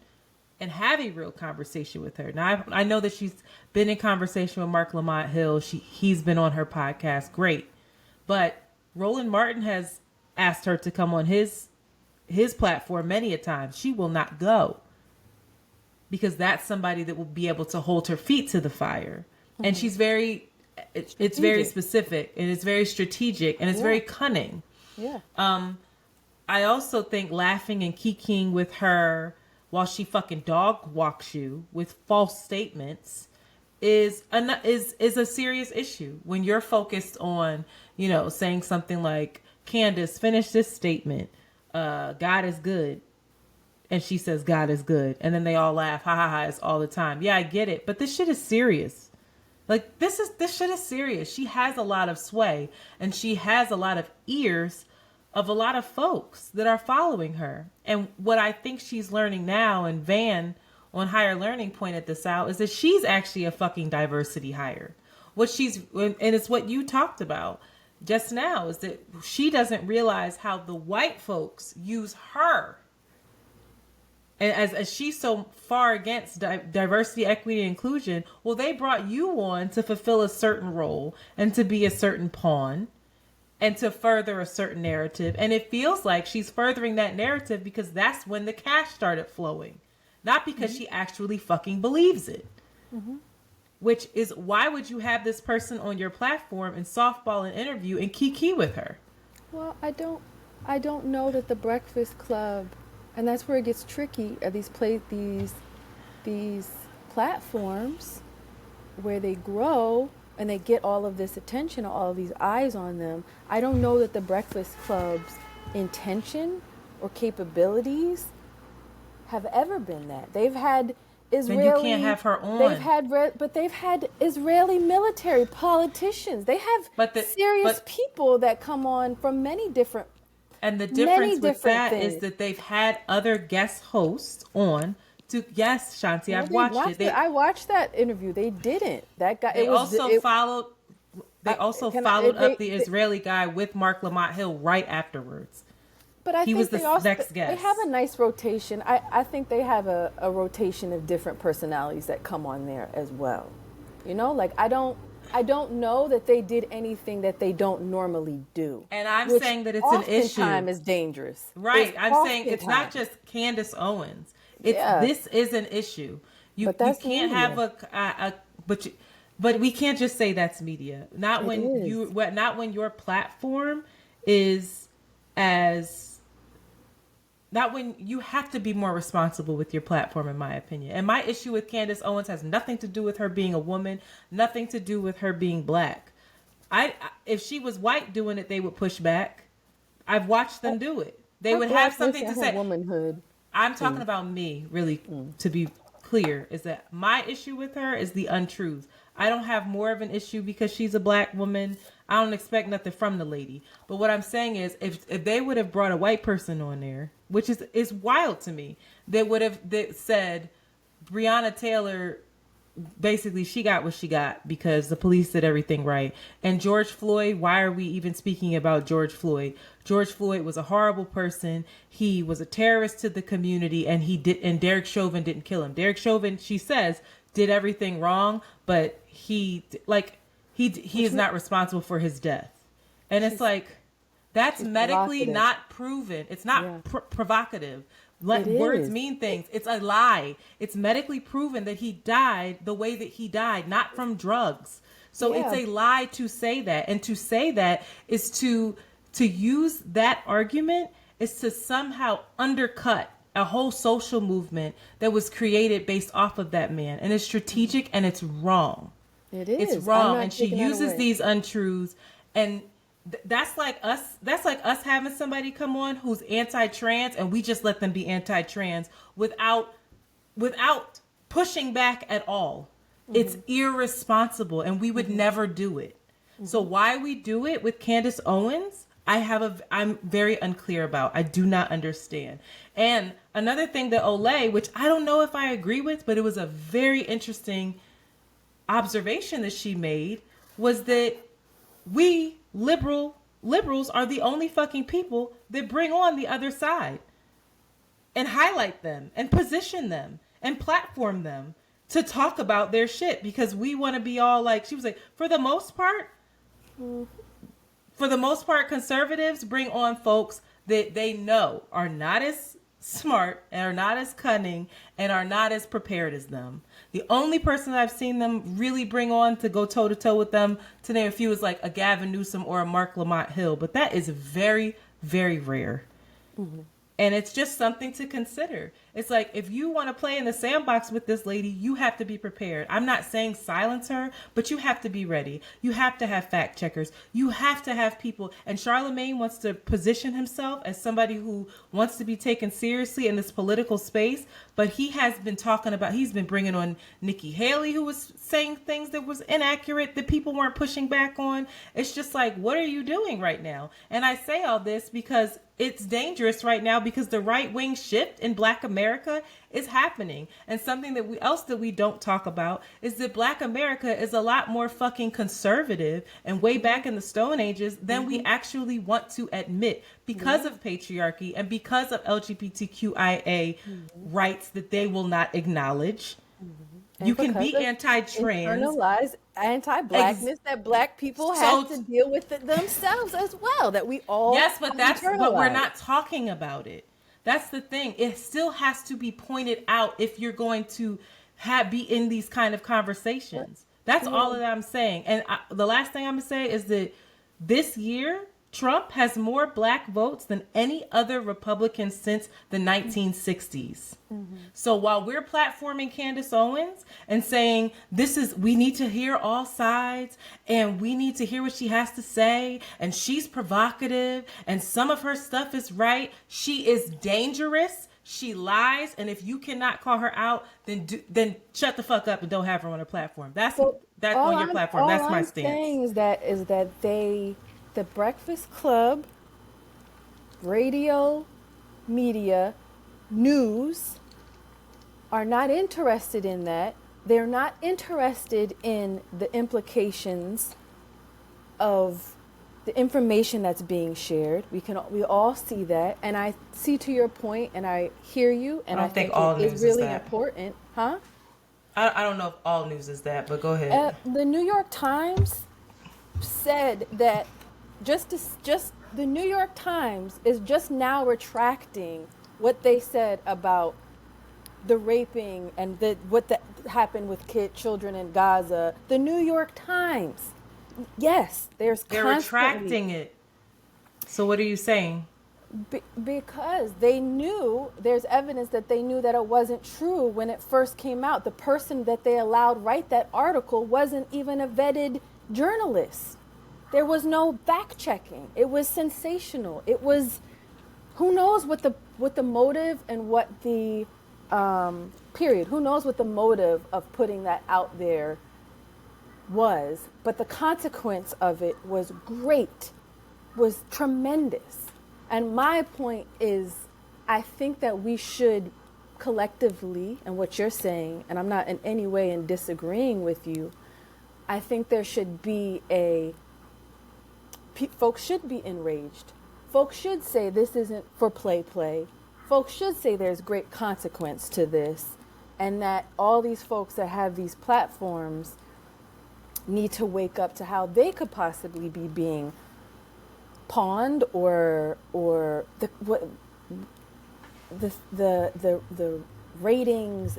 and have a real conversation with her. Now, I know that she's been in conversation with Mark Lamont Hill. He's been on her podcast. Great. But Roland Martin has asked her to come on his platform many a time. She will not go because that's somebody that will be able to hold her feet to the fire. Mm-hmm. And she's it's very specific, and it's very strategic, and it's very cunning. Yeah. I also think laughing and kikiing with her while she fucking dog walks you with false statements is a serious issue when you're focused on, saying something like, Candace, finish this statement. God is good. And she says, God is good. And then they all laugh. Ha ha ha. It's all the time. Yeah, I get it. But this shit is serious. Like, this shit is serious. She has a lot of sway, and she has a lot of ears of a lot of folks that are following her. And what I think she's learning now, and Van on Higher Learning pointed this out, is that she's actually a fucking diversity hire. And it's what you talked about just now, is that she doesn't realize how the white folks use her. And as she's so far against diversity, equity, and inclusion, well, they brought you on to fulfill a certain role and to be a certain pawn and to further a certain narrative. And it feels like she's furthering that narrative because that's when the cash started flowing, not because she actually fucking believes it. Mm-hmm. Which is, why would you have this person on your platform and softball an interview and kiki with her? Well, I don't know that the Breakfast Club, and that's where it gets tricky, are these platforms where they grow and they get all of this attention, all of these eyes on them. I don't know that the Breakfast Club's intention or capabilities have ever been that. They've had Israeli... Then you can't have her on. They've had Israeli military politicians. They have serious people that come on from many different... And the difference with that is that they've had other guest hosts on to... Yes, Shanti, I've watched it. I watched that interview. They didn't. That guy... They also followed up the Israeli guy with Mark Lamont Hill right afterwards. But I think the next guest. They have a nice rotation. I think they have a rotation of different personalities that come on there as well. Like I don't know that they did anything that they don't normally do. And I'm saying that it's an issue. Oftentimes is dangerous. Right. I'm saying it's not just Candace Owens. This is an issue. You can't have but we can't just say that's media. Not when your platform is not when you have to be more responsible with your platform, in my opinion. And my issue with Candace Owens has nothing to do with her being a woman, nothing to do with her being black. If she was white doing it, they would push back. I've watched them do it. They would have something to say. Womanhood. I'm talking about me, really, to be clear, is that my issue with her is the untruths. I don't have more of an issue because she's a black woman. I don't expect nothing from the lady. But what I'm saying is, if they would have brought a white person on there, which is wild to me, they would have said, Breonna Taylor, basically she got what she got because the police did everything right. And George Floyd, why are we even speaking about George Floyd? George Floyd was a horrible person. He was a terrorist to the community, and Derek Chauvin didn't kill him. Derek Chauvin, she says, did everything wrong, but he is not responsible for his death. And it's like, that's medically not proven. It's not provocative. Words mean things. It's a lie. It's medically proven that he died the way that he died, not from drugs. So it's a lie to say that. And to say that is to use that argument is to somehow undercut a whole social movement that was created based off of that man. And it's strategic and it's wrong. It is. It's wrong. And she uses these untruths, and that's like us having somebody come on who's anti-trans, and we just let them be anti-trans without pushing back at all. It's irresponsible, and we would never do it. So why we do it with Candace Owens, I'm very unclear about. I do not understand. And another thing that Olay, which I don't know if I agree with, but it was a very interesting observation that she made, was that we liberals are the only fucking people that bring on the other side and highlight them and position them and platform them to talk about their shit, because we want to be all like, she was like, for the most part, conservatives bring on folks that they know are not as smart and are not as cunning and are not as prepared as them. The only person that I've seen them really bring on to go toe to toe with them, to name a few, is like a Gavin Newsom or a Mark Lamont Hill, but that is very, very rare. And it's just something to consider. It's like, if you want to play in the sandbox with this lady, you have to be prepared. I'm not saying silence her, but you have to be ready. You have to have fact checkers. You have to have people. And Charlemagne wants to position himself as somebody who wants to be taken seriously in this political space. But he has been he's been bringing on Nikki Haley, who was saying things that was inaccurate, that people weren't pushing back on. It's just like, what are you doing right now? And I say all this because it's dangerous right now, because the right wing shift in Black America is happening. And something that we don't talk about is that Black America is a lot more fucking conservative and way back in the Stone Ages than we actually want to admit, because of patriarchy and because of LGBTQIA rights that they will not acknowledge. You can be anti-trans, internalized anti-blackness that Black people have to deal with it themselves as well. That we all but we're not talking about it. That's the thing. It still has to be pointed out if you're going to be in these kind of conversations. That's all that I'm saying. And the last thing I'm gonna say is that this year, Trump has more Black votes than any other Republican since the 1960s. So while we're platforming Candace Owens and saying we need to hear all sides and we need to hear what she has to say, and she's provocative and some of her stuff is right, she is dangerous, she lies, and if you cannot call her out, then shut the fuck up and don't have her on her platform. That's on your platform. That's my stance. All I'm saying is that the Breakfast Club, radio, media, news are not interested in that. They're not interested in the implications of the information that's being shared. We all see that, and I see to your point, and I hear you, and I think all it news is really is that. important, huh? I don't know if all news is that, but go ahead. The New York Times said that the New York Times is just now retracting what they said about the raping and what happened with children in Gaza. The New York Times, yes, they're retracting it. So what are you saying? Because they knew, there's evidence that they knew that it wasn't true when it first came out. The person that they allowed write that article wasn't even a vetted journalist. There was no fact checking. It was sensational. It was, who knows what the motive and what the period. Who knows what the motive of putting that out there was? But the consequence of it was great, was tremendous. And my point is, I think that we should collectively, and what you're saying, and I'm not in any way in disagreeing with you, I think there should be folks should be enraged. Folks should say this isn't for play. Folks should say there's great consequence to this, and that all these folks that have these platforms need to wake up to how they could possibly be being pawned or the ratings,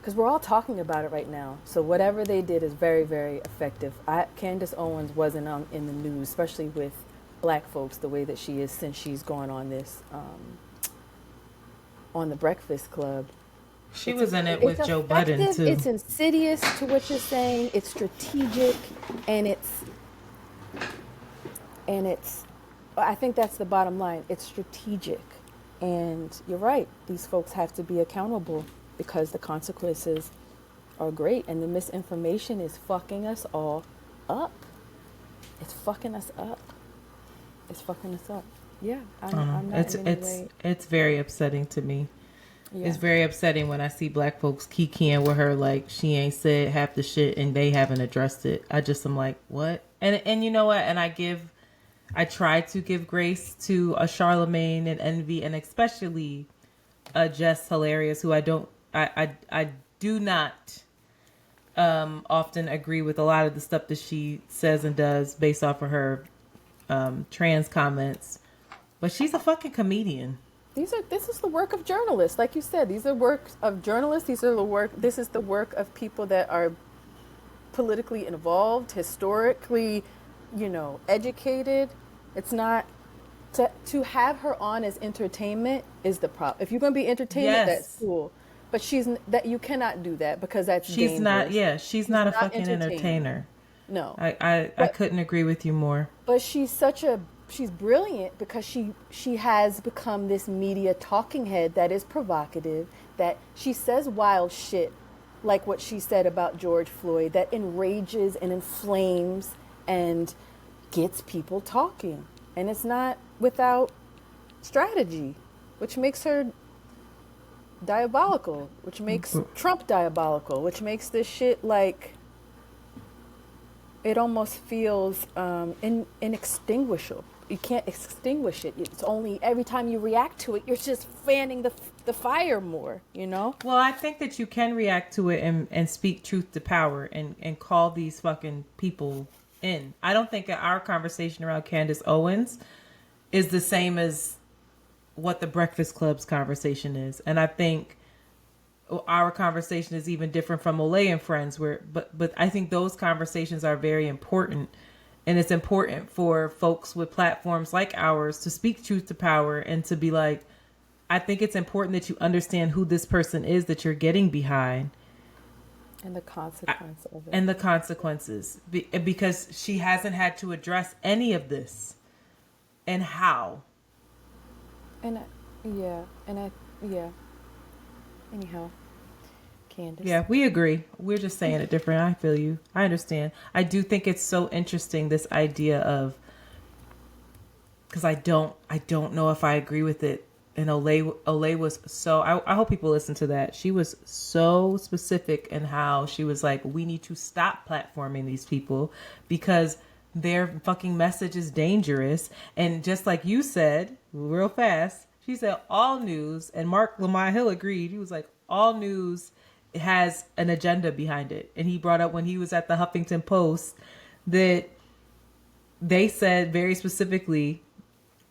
because we're all talking about it right now. So whatever they did is very, very effective. Candace Owens wasn't in the news, especially with Black folks, the way that she is since she's gone on this on the Breakfast Club. She was in it with Joe Budden too. It's insidious to what you're saying. It's strategic, and it's. I think that's the bottom line. It's strategic, And you're right, these folks have to be accountable because the consequences are great, and the misinformation is fucking us all up. It's fucking us up. It's fucking us up. Yeah, I'm not in any way. It's very upsetting to me. Yeah. It's very upsetting when I see black folks kikiing with her like she ain't said half the shit and they haven't addressed it. I'm like, what? And you know what? And I try to give grace to a Charlemagne and Envy, and especially a Jess Hilarious, who I do not often agree with a lot of the stuff that she says and does based off of her trans comments, but she's a fucking comedian. This is the work of journalists, like you said. These are works of journalists. This is the work of people that are politically involved, historically, educated. It's not to have her on as entertainment is the problem. If you're going to be entertainment, that's cool. But you cannot do that because that's dangerous. She's not a fucking entertainer. No. I couldn't agree with you more. But she's brilliant because she has become this media talking head that is provocative, that she says wild shit like what she said about George Floyd that enrages and inflames and gets people talking. And it's not without strategy, which makes her diabolical, which makes Trump diabolical, which makes this shit like it almost feels inextinguishable. You can't extinguish it. It's only every time you react to it, you're just fanning the fire more, Well, I think that you can react to it and speak truth to power and call these fucking people in. I don't think our conversation around Candace Owens is the same as what the Breakfast Club's conversation is. And I think our conversation is even different from Olay and Friends, but I think those conversations are very important. And it's important for folks with platforms like ours to speak truth to power and to be like, I think it's important that you understand who this person is that you're getting behind. And the consequence of it. And the consequences. Because she hasn't had to address any of this. And how. Anyhow. Candace. Yeah, we agree. We're just saying it different. I feel you. I understand. I do think it's so interesting, this idea of, because I don't know if I agree with it. And Olay was so, I hope people listen to that. She was so specific in how she was like, we need to stop platforming these people because their fucking message is dangerous. And just like you said, real fast, she said all news, and Mark Lamont Hill agreed. He was like, all news has an agenda behind it. And he brought up when he was at the Huffington Post that they said very specifically,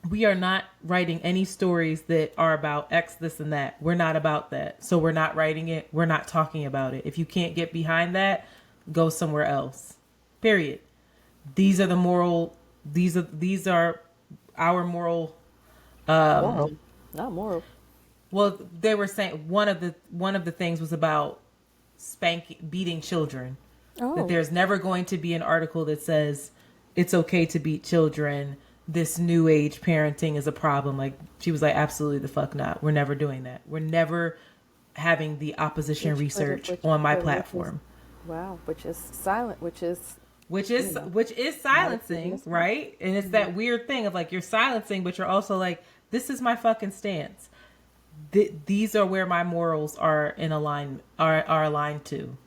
we are not writing any stories that are about X, this, and that. We're not about that. So we're not writing it. We're not talking about it. If you can't get behind that, go somewhere else. Period. These are our moral. Moral. Not moral. Well, they were saying one of the things was about beating children. Oh. That there's never going to be an article that says it's okay to beat children. This new age parenting is a problem. Like, she was like, absolutely the fuck not. We're never doing that. We're never having the opposition research on my platform. Which is silent, which is silencing, right? And it's that weird thing of like, you're silencing, but you're also like, this is my fucking stance. These are where my morals are are aligned to,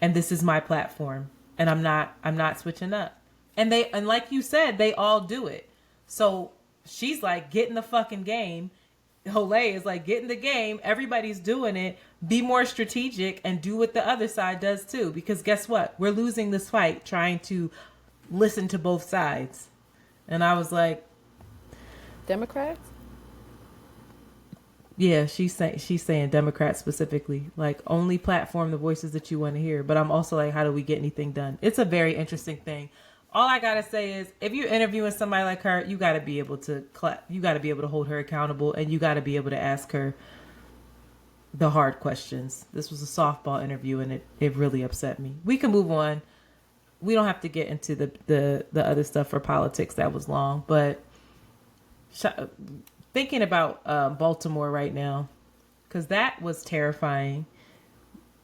and this is my platform, and I'm not switching up. And like you said, they all do it. So she's like, get in the fucking game. Olay is like, get in the game. Everybody's doing it. Be more strategic and do what the other side does too. Because guess what? We're losing this fight trying to listen to both sides. And I was like, Democrats? Yeah, she's saying Democrats specifically, like, only platform the voices that you want to hear. But I'm also like, how do we get anything done? It's a very interesting thing. All I gotta say is, if you're interviewing somebody like her, you gotta be able to hold her accountable, and you gotta be able to ask her the hard questions. This was a softball interview, and it really upset me. We can move on. We don't have to get into the other stuff for politics. That was long, but thinking about Baltimore right now because that was terrifying.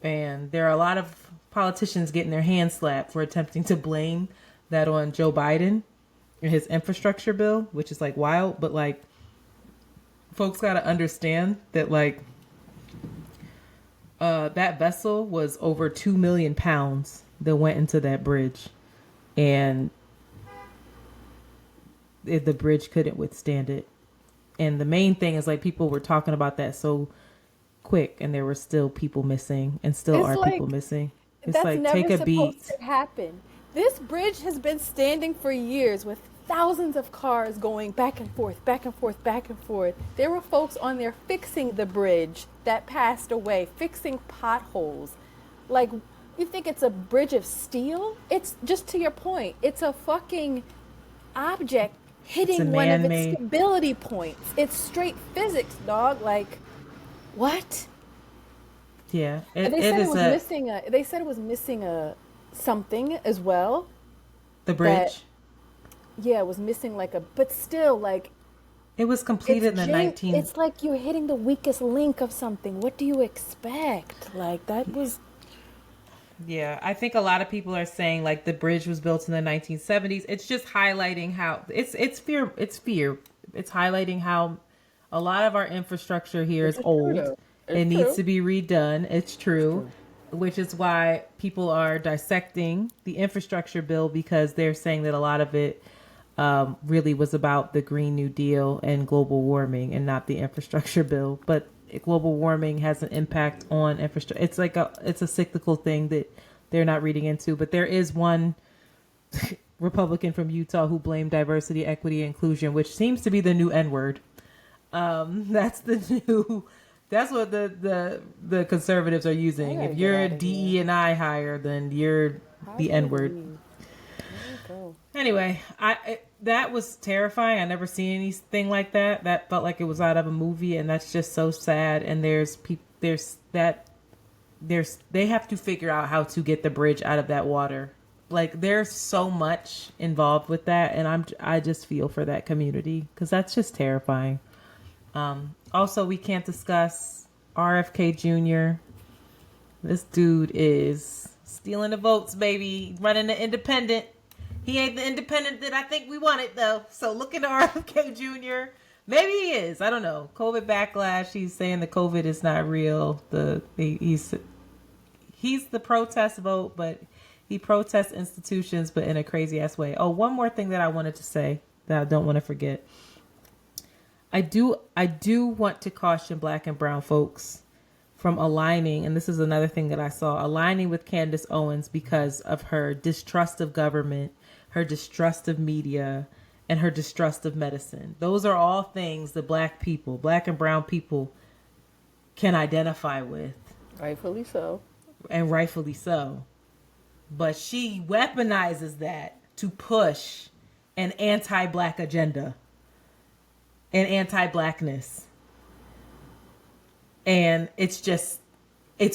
And there are a lot of politicians getting their hands slapped for attempting to blame that on Joe Biden and his infrastructure bill, which is like wild. But like, folks got to understand that like that vessel was over 2 million pounds that went into that bridge. And the bridge couldn't withstand it. And the main thing is like people were talking about that so quick, and there were still people missing, and still It's are like, people missing. It's that's like never take a beat. supposed to happen. This bridge has been standing for years with thousands of cars going back and forth, back and forth, back and forth. There were folks on there fixing the bridge that passed away, fixing potholes. Like, you think it's a bridge of steel? It's just, to your point, it's a fucking object hitting one of its man-made. stability points. It's straight physics, dog. Like, what? Yeah, They it said it is was a missing a. They said it was missing a something as well. the bridge. Yeah, it was missing like a. But still, like, It was completed in the 19. It's like you're hitting the weakest link of something. What do you expect? Like, that was. Yeah, I think a lot of people are saying like the bridge was built in the 1970s. It's just highlighting how it's fear. It's fear. It's highlighting how a lot of our infrastructure here is old. It needs to be redone. It's true, which is why people are dissecting the infrastructure bill, because they're saying that a lot of it really was about the Green New Deal and global warming and not the infrastructure bill. But global warming has an impact on infrastructure. It's like it's a cyclical thing that they're not reading into. But there is one Republican from Utah who blamed diversity, equity, inclusion, which seems to be the new N-word. That's what the conservatives are using. If you're a DE&I hire, then you're the N-word. Anyway, that was terrifying. I never seen anything like that. That felt like it was out of a movie, and that's just so sad. And they have to figure out how to get the bridge out of that water. Like, there's so much involved with that, and I just feel for that community because that's just terrifying. Also, we can't discuss RFK Jr. This dude is stealing the votes, baby. Running the independent. He ain't the independent that I think we wanted, though. So look at RFK Jr. Maybe he is. I don't know. COVID backlash. He's saying the COVID is not real. He's the protest vote, but he protests institutions, but in a crazy ass way. Oh, one more thing that I wanted to say that I don't want to forget. I do want to caution Black and brown folks from aligning, and this is another thing that I saw, aligning with Candace Owens because of her distrust of government, her distrust of media, and her distrust of medicine. Those are all things that Black and brown people can identify with. Rightfully so. And rightfully so. But she weaponizes that to push an anti-Black agenda and anti-Blackness. And it's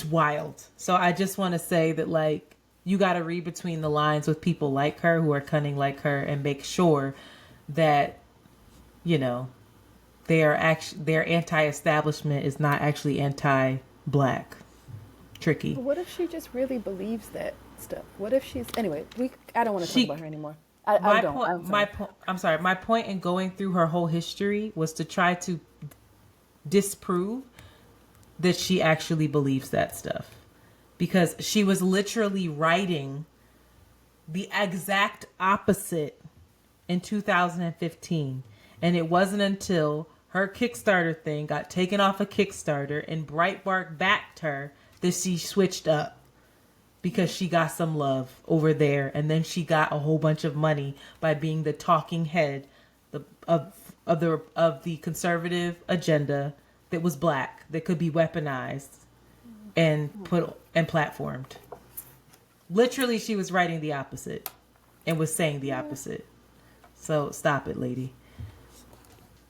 wild. So I just want to say that, like, you got to read between the lines with people like her who are cunning like her and make sure that, you know, their anti-establishment is not actually anti-Black. Tricky. But what if she just really believes that stuff? What if she's... Anyway, I don't want to talk about her anymore. My point in going through her whole history was to try to disprove that she actually believes that stuff. Because she was literally writing the exact opposite in 2015. And it wasn't until her Kickstarter thing got taken off of Kickstarter and Breitbart backed her that she switched up. Because she got some love over there, and then she got a whole bunch of money by being the talking head of the conservative agenda that was Black, that could be weaponized and platformed. Literally, she was writing the opposite and was saying the opposite. So stop it, lady.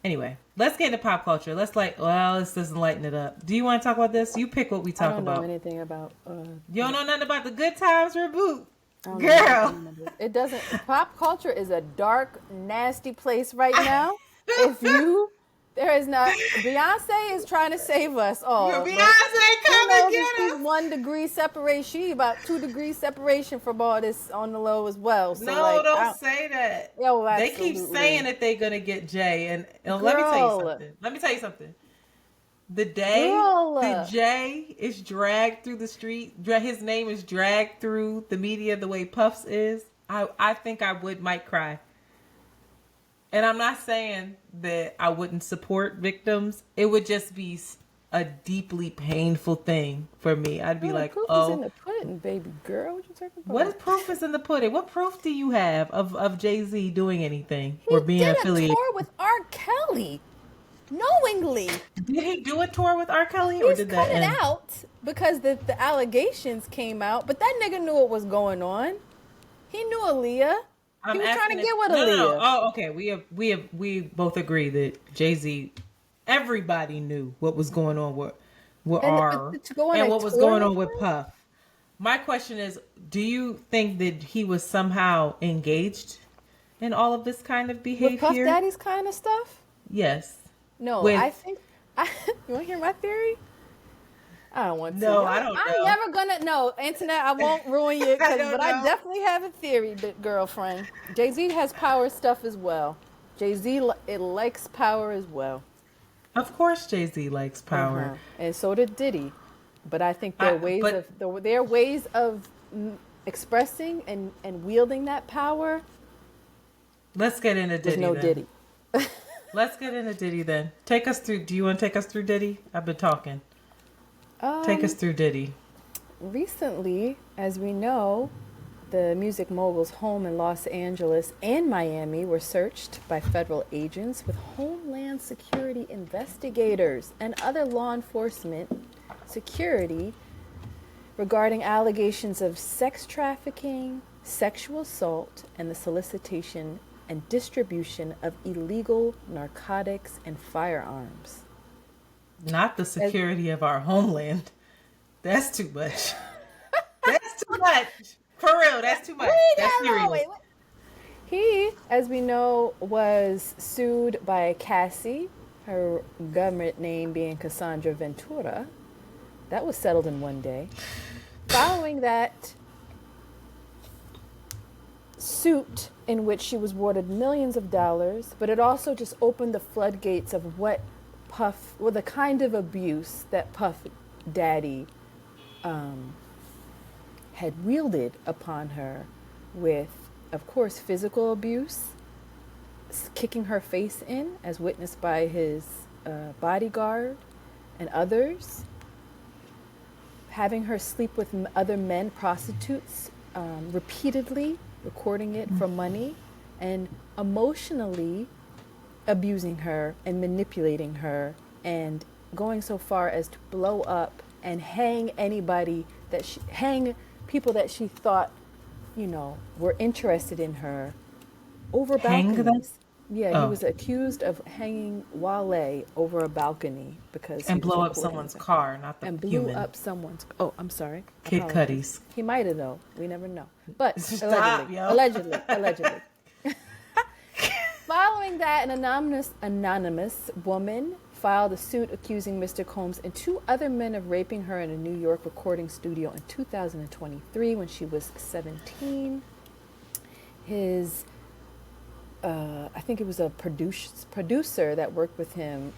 Anyway, let's get into pop culture. This doesn't lighten it up. Do you want to talk about this? You pick what we talk about. I don't know anything about... you don't know nothing about the Good Times reboot? Girl. It doesn't... Pop culture is a dark, nasty place right now. If you There is not. Beyonce is trying to save us all. Beyonce, come and get she's us. 1 degree separation. She about 2 degrees separation from all this on the low as well. So No, don't say that. Yo, they keep saying that they're gonna get Jay, and let me tell you something. The day that Jay is dragged through the street, his name is dragged through the media the way Puff's is, I think I might cry. And I'm not saying that I wouldn't support victims. It would just be a deeply painful thing for me. I'd be like, proof is in the pudding, baby girl. What you talking about? What is proof is in the pudding? What proof do you have of Jay-Z doing anything or being affiliated? He did a tour with R. Kelly. Knowingly. Did he do a tour with R. Kelly or did that end? He's cut it out because the allegations came out. But that nigga knew what was going on. He knew Aaliyah. He was trying to get with Aaliyah. No. Oh, okay. We both agree that Jay-Z, everybody knew what was going on with R and what was going on with Puff. My question is, do you think that he was somehow engaged in all of this kind of behavior? With Puff Daddy's kind of stuff? Yes. No, I think... you want to hear my theory? I don't want to. No, I don't know. I'm never gonna. No, Antoinette, I won't ruin you. But I definitely have a theory, girlfriend. Jay-Z has power stuff as well. Jay-Z, it likes power as well. Of course Jay-Z likes power. Uh-huh. And so did Diddy. But I think there are ways of expressing and wielding that power. Let's get into Diddy. There's no Diddy. Let's get into Diddy then. Take us through. Do you want to take us through Diddy? I've been talking. Take us through Diddy. Recently, as we know, the music mogul's home in Los Angeles and Miami were searched by federal agents with Homeland Security investigators and other law enforcement security regarding allegations of sex trafficking, sexual assault, and the solicitation and distribution of illegal narcotics and firearms. Not the security of our homeland. That's too much. That's too much. For real, that's too much. That's serious. He, as we know, was sued by Cassie, her government name being Cassandra Ventura. That was settled in one day. Following that suit in which she was awarded millions of dollars, but it also just opened the floodgates of the kind of abuse that Puff Daddy had wielded upon her with, of course, physical abuse, kicking her face in, as witnessed by his bodyguard and others, having her sleep with other men, prostitutes, repeatedly, recording it for money, and emotionally abusing her and manipulating her, and going so far as to blow up and hang people that she thought, were interested in her over balconies. Yeah, he was accused of hanging Wale over a balcony and blow up someone's car, not the human. Blew up someone's. Oh, I'm sorry. Kid Cudi's. He might have though. We never know. But Stop, allegedly. Following that, an anonymous woman filed a suit accusing Mr. Combs and 2 other men of raping her in a New York recording studio in 2023 when she was 17. His, I think it was a producer that worked with him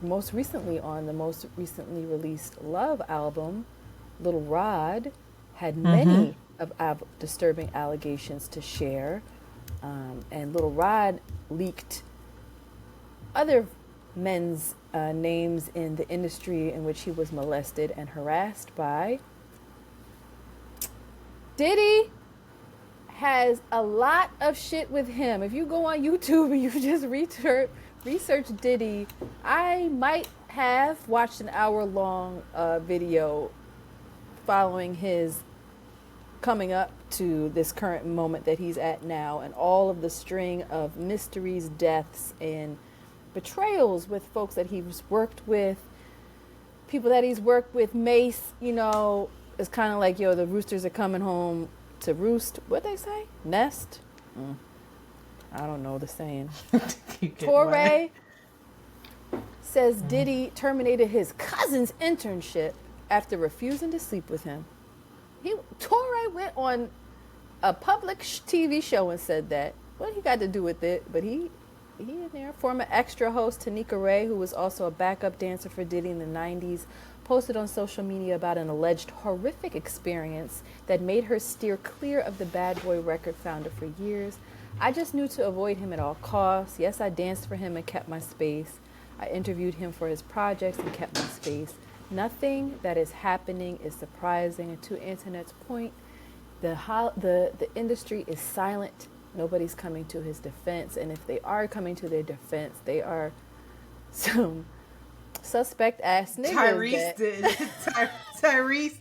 most recently on the most recently released Love album, Little Rod, had many of disturbing allegations to share. And Little Rod leaked other men's names in the industry in which he was molested and harassed by. Diddy has a lot of shit with him. If you go on YouTube and you just research Diddy, I might have watched an hour-long video following his coming up to this current moment that he's at now, and all of the string of mysteries, deaths, and betrayals with folks that he's worked with, people that he's worked with. Mace, is kind of like, the roosters are coming home to roost. What they say? Nest? I don't know the saying. Torre, says Diddy terminated his cousin's internship after refusing to sleep with him. Torre went on a public TV show and said that. What he got to do with it? But he in there. Former extra host Tanika Ray, who was also a backup dancer for Diddy in the 90s, posted on social media about an alleged horrific experience that made her steer clear of the Bad Boy record founder for years. I just knew to avoid him at all costs. Yes, I danced for him and kept my space. I interviewed him for his projects and kept my space. Nothing that is happening is surprising. And to Antoinette's point, the industry is silent. Nobody's coming to his defense. And if they are coming to their defense, they are some suspect ass niggas. Tyrese did. Tyrese.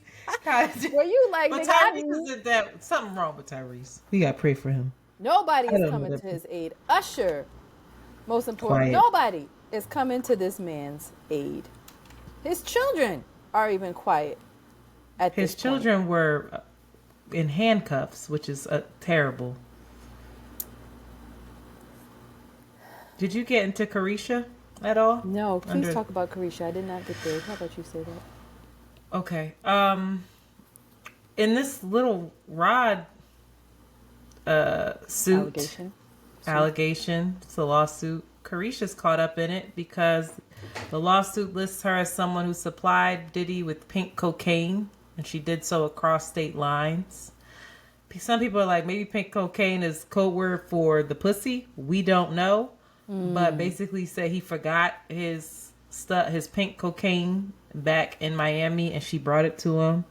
Were you like, but Tyrese did that. Something wrong with Tyrese. We got to pray for him. Nobody is coming to his aid. Usher, most important, nobody is coming to this man's aid. His children are even quiet at this point. His children were in handcuffs, which is terrible. Did you get into Carisha at all? No, please talk about Carisha. I did not get there. How about you say that? Okay. In this little Rod allegation, it's a lawsuit. Carisha's caught up in it because the lawsuit lists her as someone who supplied Diddy with pink cocaine, and she did so across state lines. Some people are like, maybe pink cocaine is code word for the pussy. We don't know. But basically said he forgot his pink cocaine back in Miami, and she brought it to him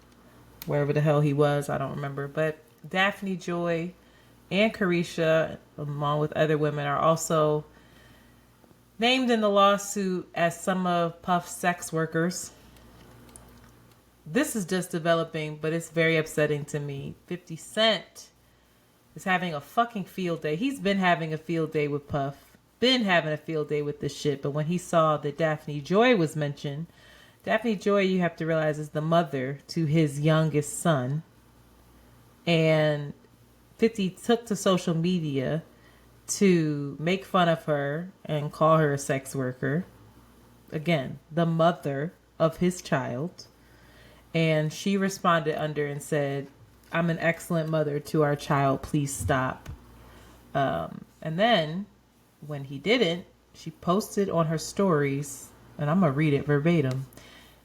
wherever the hell he was. I don't remember. But Daphne Joy and Carisha, along with other women, are also named in the lawsuit as some of Puff's sex workers. This is just developing, but it's very upsetting to me. 50 Cent is having a fucking field day. He's been having a field day with Puff. Been having a field day with this shit. But when he saw that Daphne Joy was mentioned, Daphne Joy, you have to realize, is the mother to his youngest son. And 50 took to social media to make fun of her and call her a sex worker. Again, the mother of his child. And she responded under and said, "I'm an excellent mother to our child. Please stop." And then when he didn't, she posted on her stories, and I'm going to read it verbatim.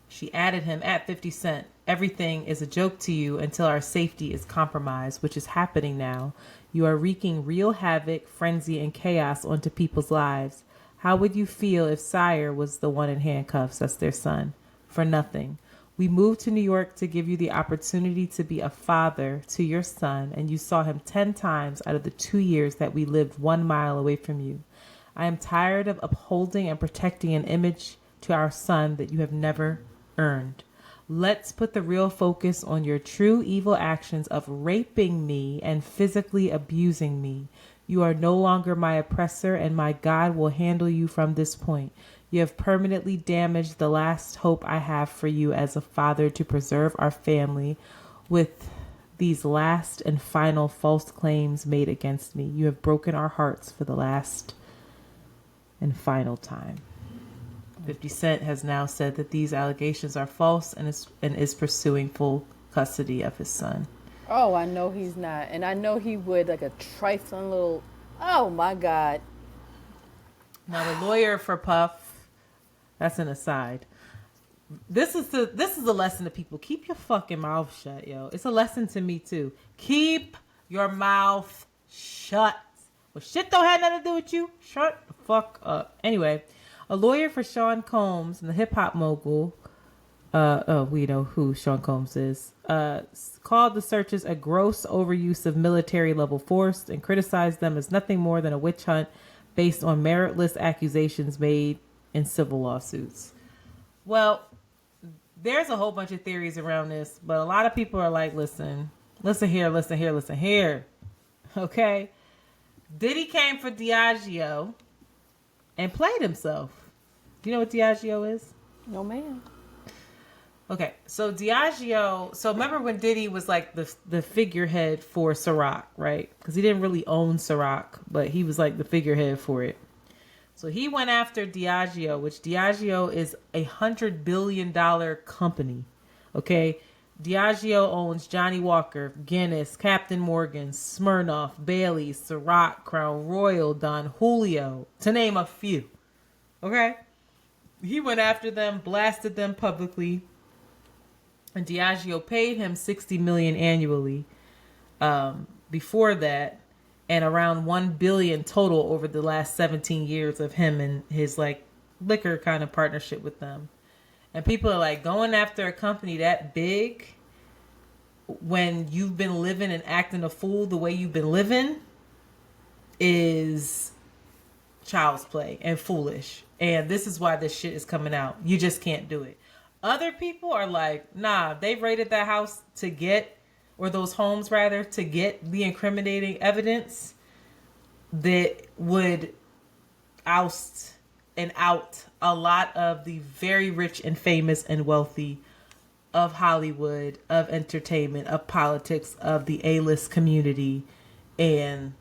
She added him at 50 Cent. "Everything is a joke to you until our safety is compromised, which is happening now. You are wreaking real havoc, frenzy, and chaos onto people's lives. How would you feel if Sire was the one in handcuffs? That's their son. For nothing. We moved to New York to give you the opportunity to be a father to your son, and you saw him 10 times out of the 2 years that we lived 1 mile away from you. I am tired of upholding and protecting an image to our son that you have never earned. Let's put the real focus on your true evil actions of raping me and physically abusing me. You are no longer my oppressor, and my God will handle you from this point. You have permanently damaged the last hope I have for you as a father to preserve our family with these last and final false claims made against me. You have broken our hearts for the last and final time." 50 Cent has now said that these allegations are false and is pursuing full custody of his son. Oh, I know he's not. And I know he would, like a trifling little, oh my God. Now the lawyer for Puff, that's an aside. This is a lesson to people. Keep your fucking mouth shut, yo. It's a lesson to me too. Keep your mouth shut. Well, shit don't have nothing to do with you. Shut the fuck up. Anyway, a lawyer for Sean Combs and the hip hop mogul, we know who Sean Combs is, called the searches a gross overuse of military level force and criticized them as nothing more than a witch hunt based on meritless accusations made in civil lawsuits. Well, there's a whole bunch of theories around this, but a lot of people are like, listen here. Okay? Diddy came for Diageo and played himself. Do you know what Diageo is? No, ma'am. Okay, so Diageo, so remember when Diddy was like the figurehead for Ciroc, right? Because he didn't really own Ciroc, but he was like the figurehead for it. So he went after Diageo, which Diageo is $100 billion company. Okay. Diageo owns Johnny Walker, Guinness, Captain Morgan, Smirnoff, Bailey's, Ciroc, Crown Royal, Don Julio, to name a few. Okay. He went after them, blasted them publicly, and Diageo paid him $60 million annually. Before that, and around $1 billion total over the last 17 years of him and his like liquor kind of partnership with them. And people are like, going after a company that big when you've been living and acting a fool the way you've been living is child's play and foolish. And this is why this shit is coming out. You just can't do it. Other people are like, nah, they raided that house to get, or those homes rather, to get the incriminating evidence that would oust and out a lot of the very rich and famous and wealthy of Hollywood, of entertainment, of politics, of the A-list community, and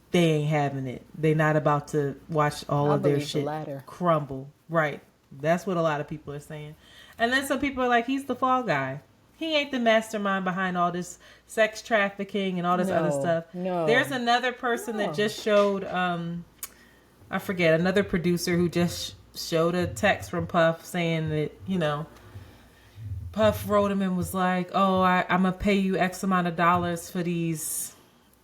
they ain't having it. They not about to watch all of their shit crumble. Right. That's what a lot of people are saying. And then some people are like, he's the fall guy. He ain't the mastermind behind all this sex trafficking and all this other stuff. No. There's another person that just showed, I forget, another producer who just showed a text from Puff saying that, you know, Puff wrote him and was like, oh, I'm going to pay you X amount of dollars for these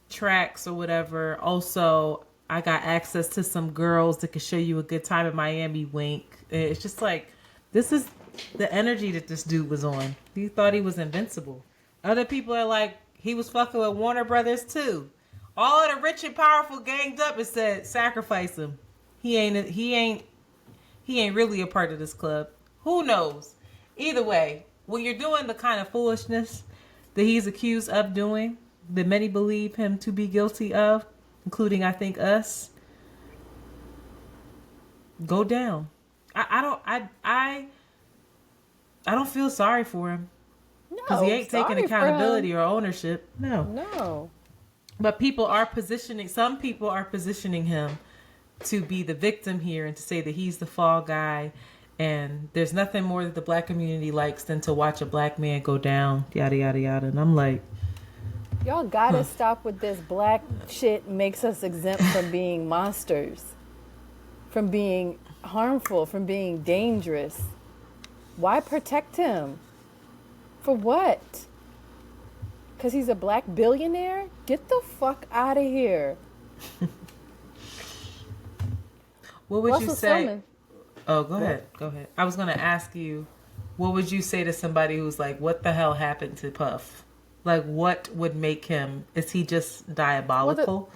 tracks or whatever. Also, I got access to some girls that could show you a good time in Miami, wink. It's just like, this is the energy that this dude was on. He thought he was invincible. Other people are like, he was fucking with Warner Brothers too. All of the rich and powerful ganged up and said, sacrifice him. He ain't really a part of this club. Who knows? Either way, when you're doing the kind of foolishness that he's accused of doing, that many believe him to be guilty of, including I think us, go down. I don't feel sorry for him. Because he ain't taking accountability or ownership. No. But some people are positioning him to be the victim here and to say that he's the fall guy. And there's nothing more that the black community likes than to watch a black man go down, yada, yada, yada. And I'm like, y'all gotta stop with this. Black shit makes us exempt from being monsters, from being harmful, from being dangerous. Why protect him? For what? Because he's a black billionaire? Get the fuck out of here. What would Russell you say? Simmons. Oh, go ahead. I was going to ask you, what would you say to somebody who's like, what the hell happened to Puff? Like, what would make him, is he just diabolical?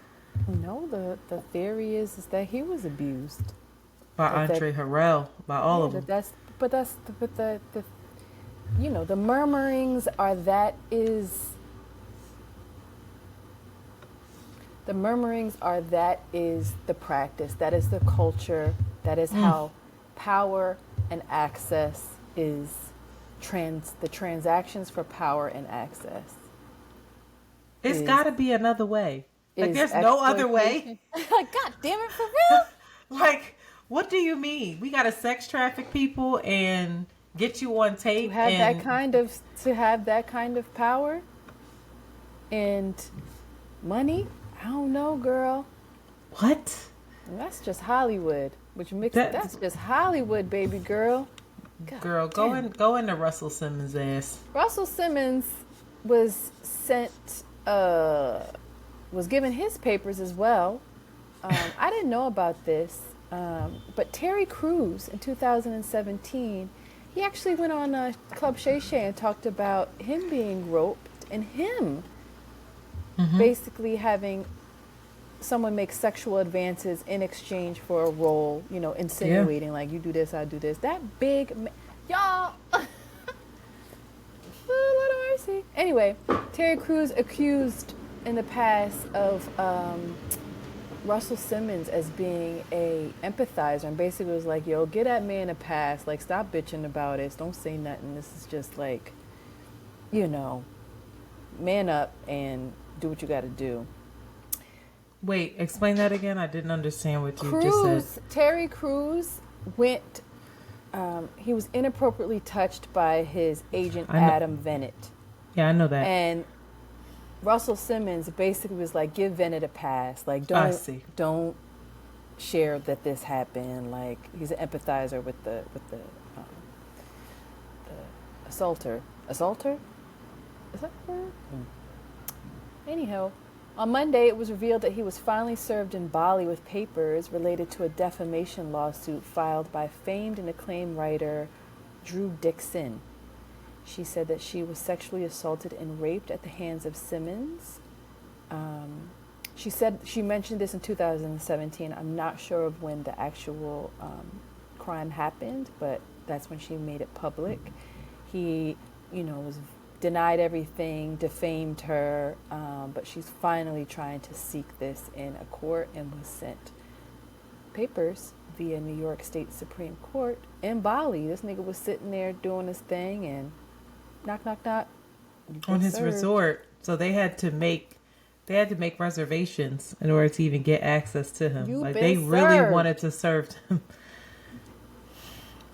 Well, the theory is that he was abused. By Andre Harrell, by all of them. But the you know, the murmurings are that is the practice, that is the culture, that is how power and access is the transactions for power and access. It's got to be another way. Like, there's no other way. Like, God damn it, for real? Like, what do you mean? We got to sex traffic people and get you on tape to have that kind of power and money? I don't know, girl. What? That's just Hollywood. That's just Hollywood, baby girl. God girl, go into Russell Simmons' ass. Russell Simmons was given his papers as well. I didn't know about this, but Terry Crews in 2017, he actually went on Club Shay Shay and talked about him being roped and him basically having someone make sexual advances in exchange for a role, you know, insinuating like, you do this, I do this. That big, y'all. Lord of mercy. Anyway, Terry Crews accused in the past of Russell Simmons as being a empathizer, and basically was like, yo, get that man a pass. Like, stop bitching about it. Don't say nothing. This is just like, you know, man up and do what you got to do. Wait, explain that again. I didn't understand what you just said. Terry Crews went. He was inappropriately touched by his agent Adam Bennett. Yeah, I know that. And Russell Simmons basically was like, "Give Bennett a pass. Like, don't share that this happened." Like, he's an empathizer with the assaulter. Assaulter? Is that the word? Anyhow, on Monday, it was revealed that he was finally served in Bali with papers related to a defamation lawsuit filed by famed and acclaimed writer Drew Dixon. She said that she was sexually assaulted and raped at the hands of Simmons. She mentioned this in 2017. I'm not sure of when the actual crime happened, but that's when she made it public. He, was denied everything, defamed her, but she's finally trying to seek this in a court and was sent papers via New York State Supreme Court in Bali. This nigga was sitting there doing his thing and knock, knock, knock. On his resort. So they had to make reservations in order to even get access to him. They really wanted to serve him.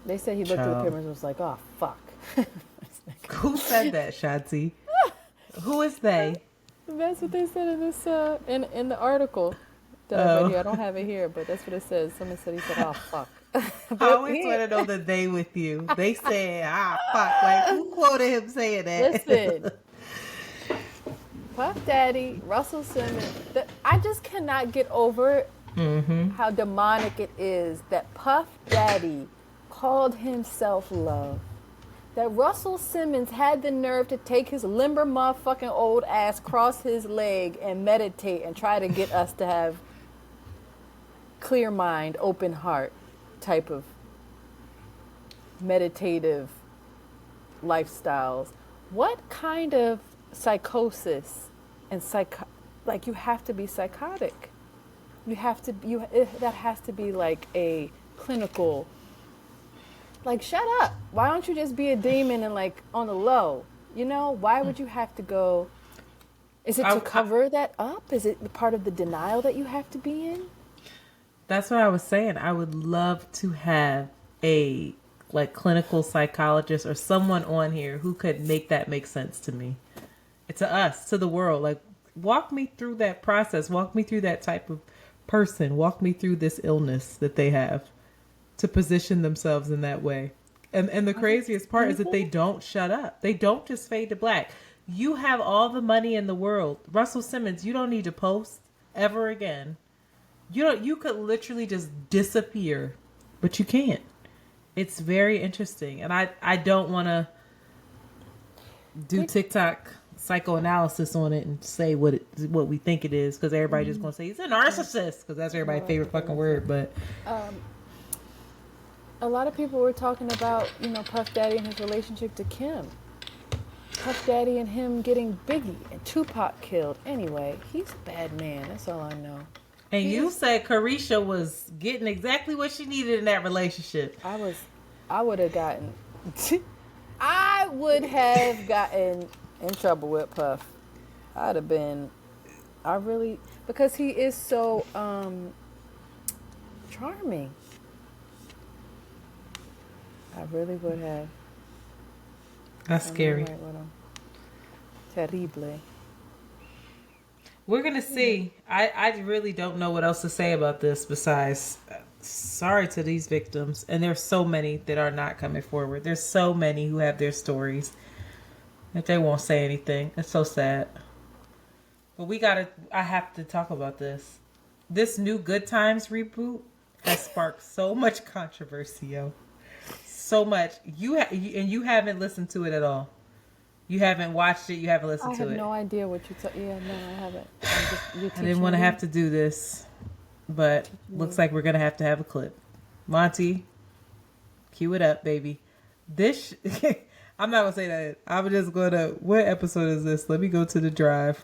They said he looked at the papers and was like, "Oh, fuck." Who said that, Shanti? Who is they? That's what they said in this in the article that I read here. I don't have it here, but that's what it says. Someone said, he said, "Oh, fuck." I always want to know the they with you. They said, fuck. Like, who quoted him saying that? Listen. Puff Daddy, Russell Simmons. I just cannot get over how demonic it is that Puff Daddy called himself love. That Russell Simmons had the nerve to take his limber motherfucking old ass, cross his leg, and meditate and try to get us to have clear mind, open heart type of meditative lifestyles. What kind of psychosis and you have to be psychotic. That has to be like a clinical. Like, shut up. Why don't you just be a demon and, like, on the low? Why would you have to go? Is it to cover that up? Is it part of the denial that you have to be in? That's what I was saying. I would love to have a, clinical psychologist or someone on here who could make that make sense to me. To us, to the world. Like, walk me through that process. Walk me through that type of person. Walk me through this illness that they have. To position themselves in that way. And the craziest part is that they don't shut up. They don't just fade to black. You have all the money in the world. Russell Simmons, you don't need to post ever again. You could literally just disappear, but you can't. It's very interesting. And I don't want to do TikTok psychoanalysis on it and say what we think it is, because everybody just going to say he's a narcissist, because that's everybody's favorite fucking word. But a lot of people were talking about, Puff Daddy and his relationship to Kim. Puff Daddy and him getting Biggie and Tupac killed. Anyway, he's a bad man. That's all I know. And you said Carisha was getting exactly what she needed in that relationship. I would have gotten in trouble with Puff. Because he is so charming. I really would have. That's scary. Terrible. We're going to see. I really don't know what else to say about this besides sorry to these victims. And there's so many that are not coming forward. There's so many who have their stories that they won't say anything. It's so sad. But I have to talk about this. This new Good Times reboot has sparked so much controversy, yo. So much. You haven't listened to it at all. You haven't watched it. You haven't listened to it. I have no idea what you're talking. Yeah, no, I haven't. I didn't want to have to do this, but looks like we're gonna have to have a clip. Monty, cue it up, baby. This I'm not gonna say that. I'm just gonna. What episode is this? Let me go to the drive.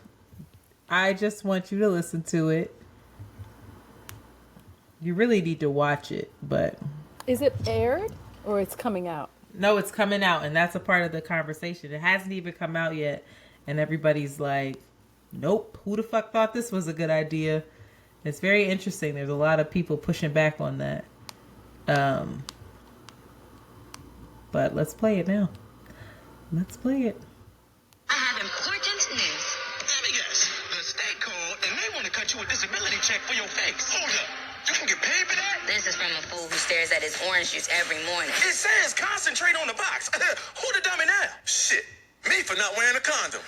I just want you to listen to it. You really need to watch it, but is it aired? Or it's coming out? No, it's coming out, and that's a part of the conversation. It hasn't even come out yet, and everybody's like, nope, who the fuck thought this was a good idea? It's very interesting. There's a lot of people pushing back on that. But let's play it now. Let's play it. I have important news. Let me guess. The state called and they want to cut you a disability check for your face. Hold up. You can get paid for that? This is from a fool who stares at his orange juice every morning. It says concentrate on the box. Who the dummy now? Shit. Me for not wearing a condom.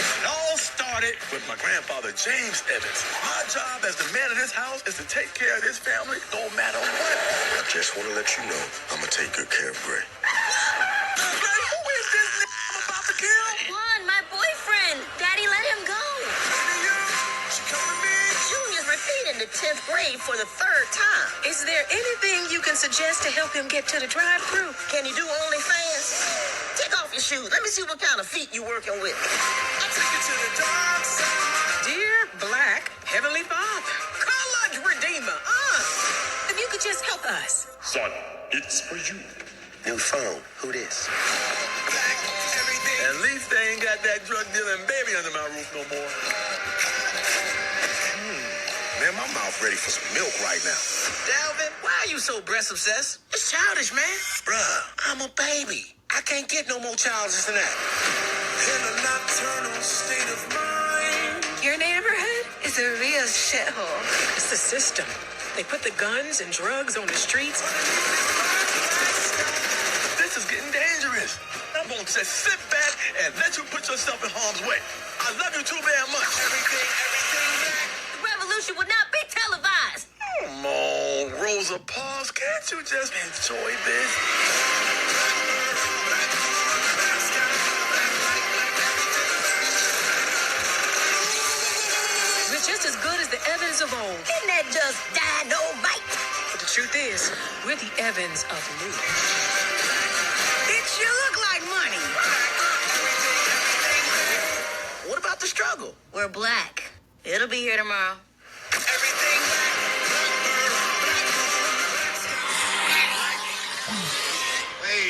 It all started with my grandfather, James Evans. My job as the man of this house is to take care of this family no matter what. I just want to let you know I'm going to take good care of Gray. Gray, who is this I'm about to kill? Juan, my boyfriend. Daddy let him go. Junior's repeating the 10th grade for the 3rd time. Is there anything you can suggest to help him get to the drive-thru? Can you do OnlyFans? Take off your shoes. Let me see what kind of feet you working with. I'll take you to the dark side. Dear Black Heavenly Father, College Redeemer, if you could just help us. Son, it's for you. New phone. Who this? At least they ain't got that drug dealing baby under my roof no more. Man, my mouth ready for some milk right now. Dalvin, why are you so breast obsessed? It's childish, man. Bruh, I'm a baby. I can't get no more childish than that. In a nocturnal state of mind. Your neighborhood is a real shithole. It's the system. They put the guns and drugs on the streets. This is getting dangerous. I'm gonna just sit back and let you put yourself in harm's way. I love you too very much. Everything back. The revolution will not be televised. Come on, Rosa Parks, can't you just enjoy this? We're just as good as the Evans of old. Isn't that just dynamite? But the truth is, we're the Evans of new. Bitch, you look like money. What about the struggle? We're black. It'll be here tomorrow.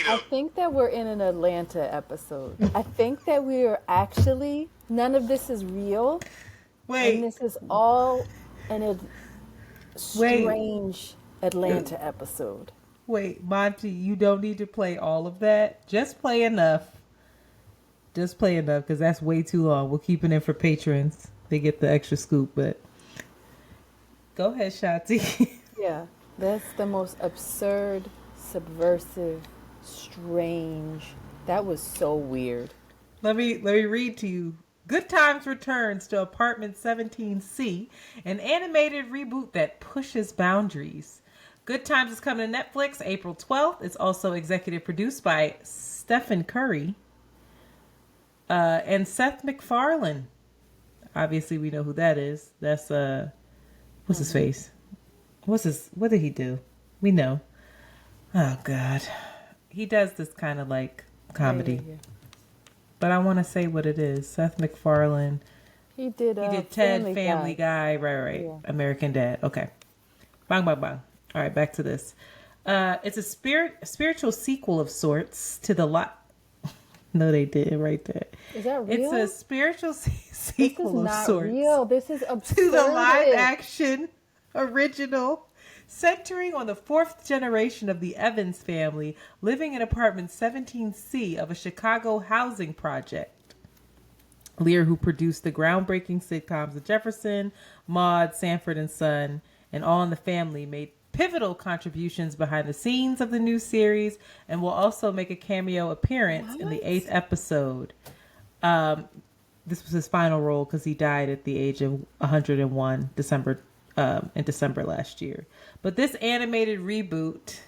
I think that we're in an Atlanta episode. I think that we are actually, none of this is real. Wait. And this is all a strange Atlanta episode. Wait, Monty, you don't need to play all of that. Just play enough. Just play enough, because that's way too long. We'll keep it in for patrons. They get the extra scoop, but go ahead, Shanti. Yeah, that's the most absurd, subversive, strange. That was so weird. Let me read to you. Good Times returns to Apartment 17C, an animated reboot that pushes boundaries. Good Times is coming to Netflix April 12th. It's also executive produced by Stephen Curry and Seth MacFarlane. Obviously, we know who that is. That's what's his face? What did he do? We know. Oh God, he does this kind of like comedy. Yeah. But I want to say what it is. Seth MacFarlane. He did Ted, Family Guy. Right. Yeah. American Dad. Okay. Bang, bang, bang. All right, back to this. It's a spiritual sequel of sorts to the No, they did right there. Is that real? It's a spiritual sequel of sorts. This is not real. This is absurd. To the live-action original, centering on the 4th generation of the Evans family living in apartment 17C of a Chicago housing project. Lear, who produced the groundbreaking sitcoms The Jefferson, Maude, Sanford and Son, and All in the Family, made pivotal contributions behind the scenes of the new series and will also make a cameo appearance in the 8th episode. This was his final role because he died at the age of 101 in December last year. But this animated reboot,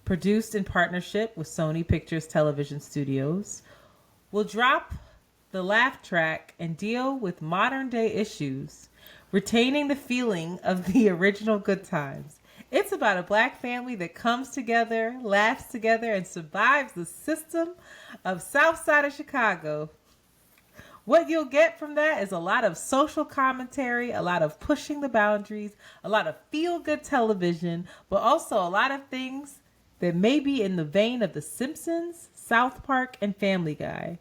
produced in partnership with Sony Pictures Television Studios, will drop the laugh track and deal with modern day issues, retaining the feeling of the original Good Times. It's about a black family that comes together, laughs together, and survives the system of South Side of Chicago. What you'll get from that is a lot of social commentary, a lot of pushing the boundaries, a lot of feel-good television, but also a lot of things that may be in the vein of The Simpsons, South Park, and Family Guy,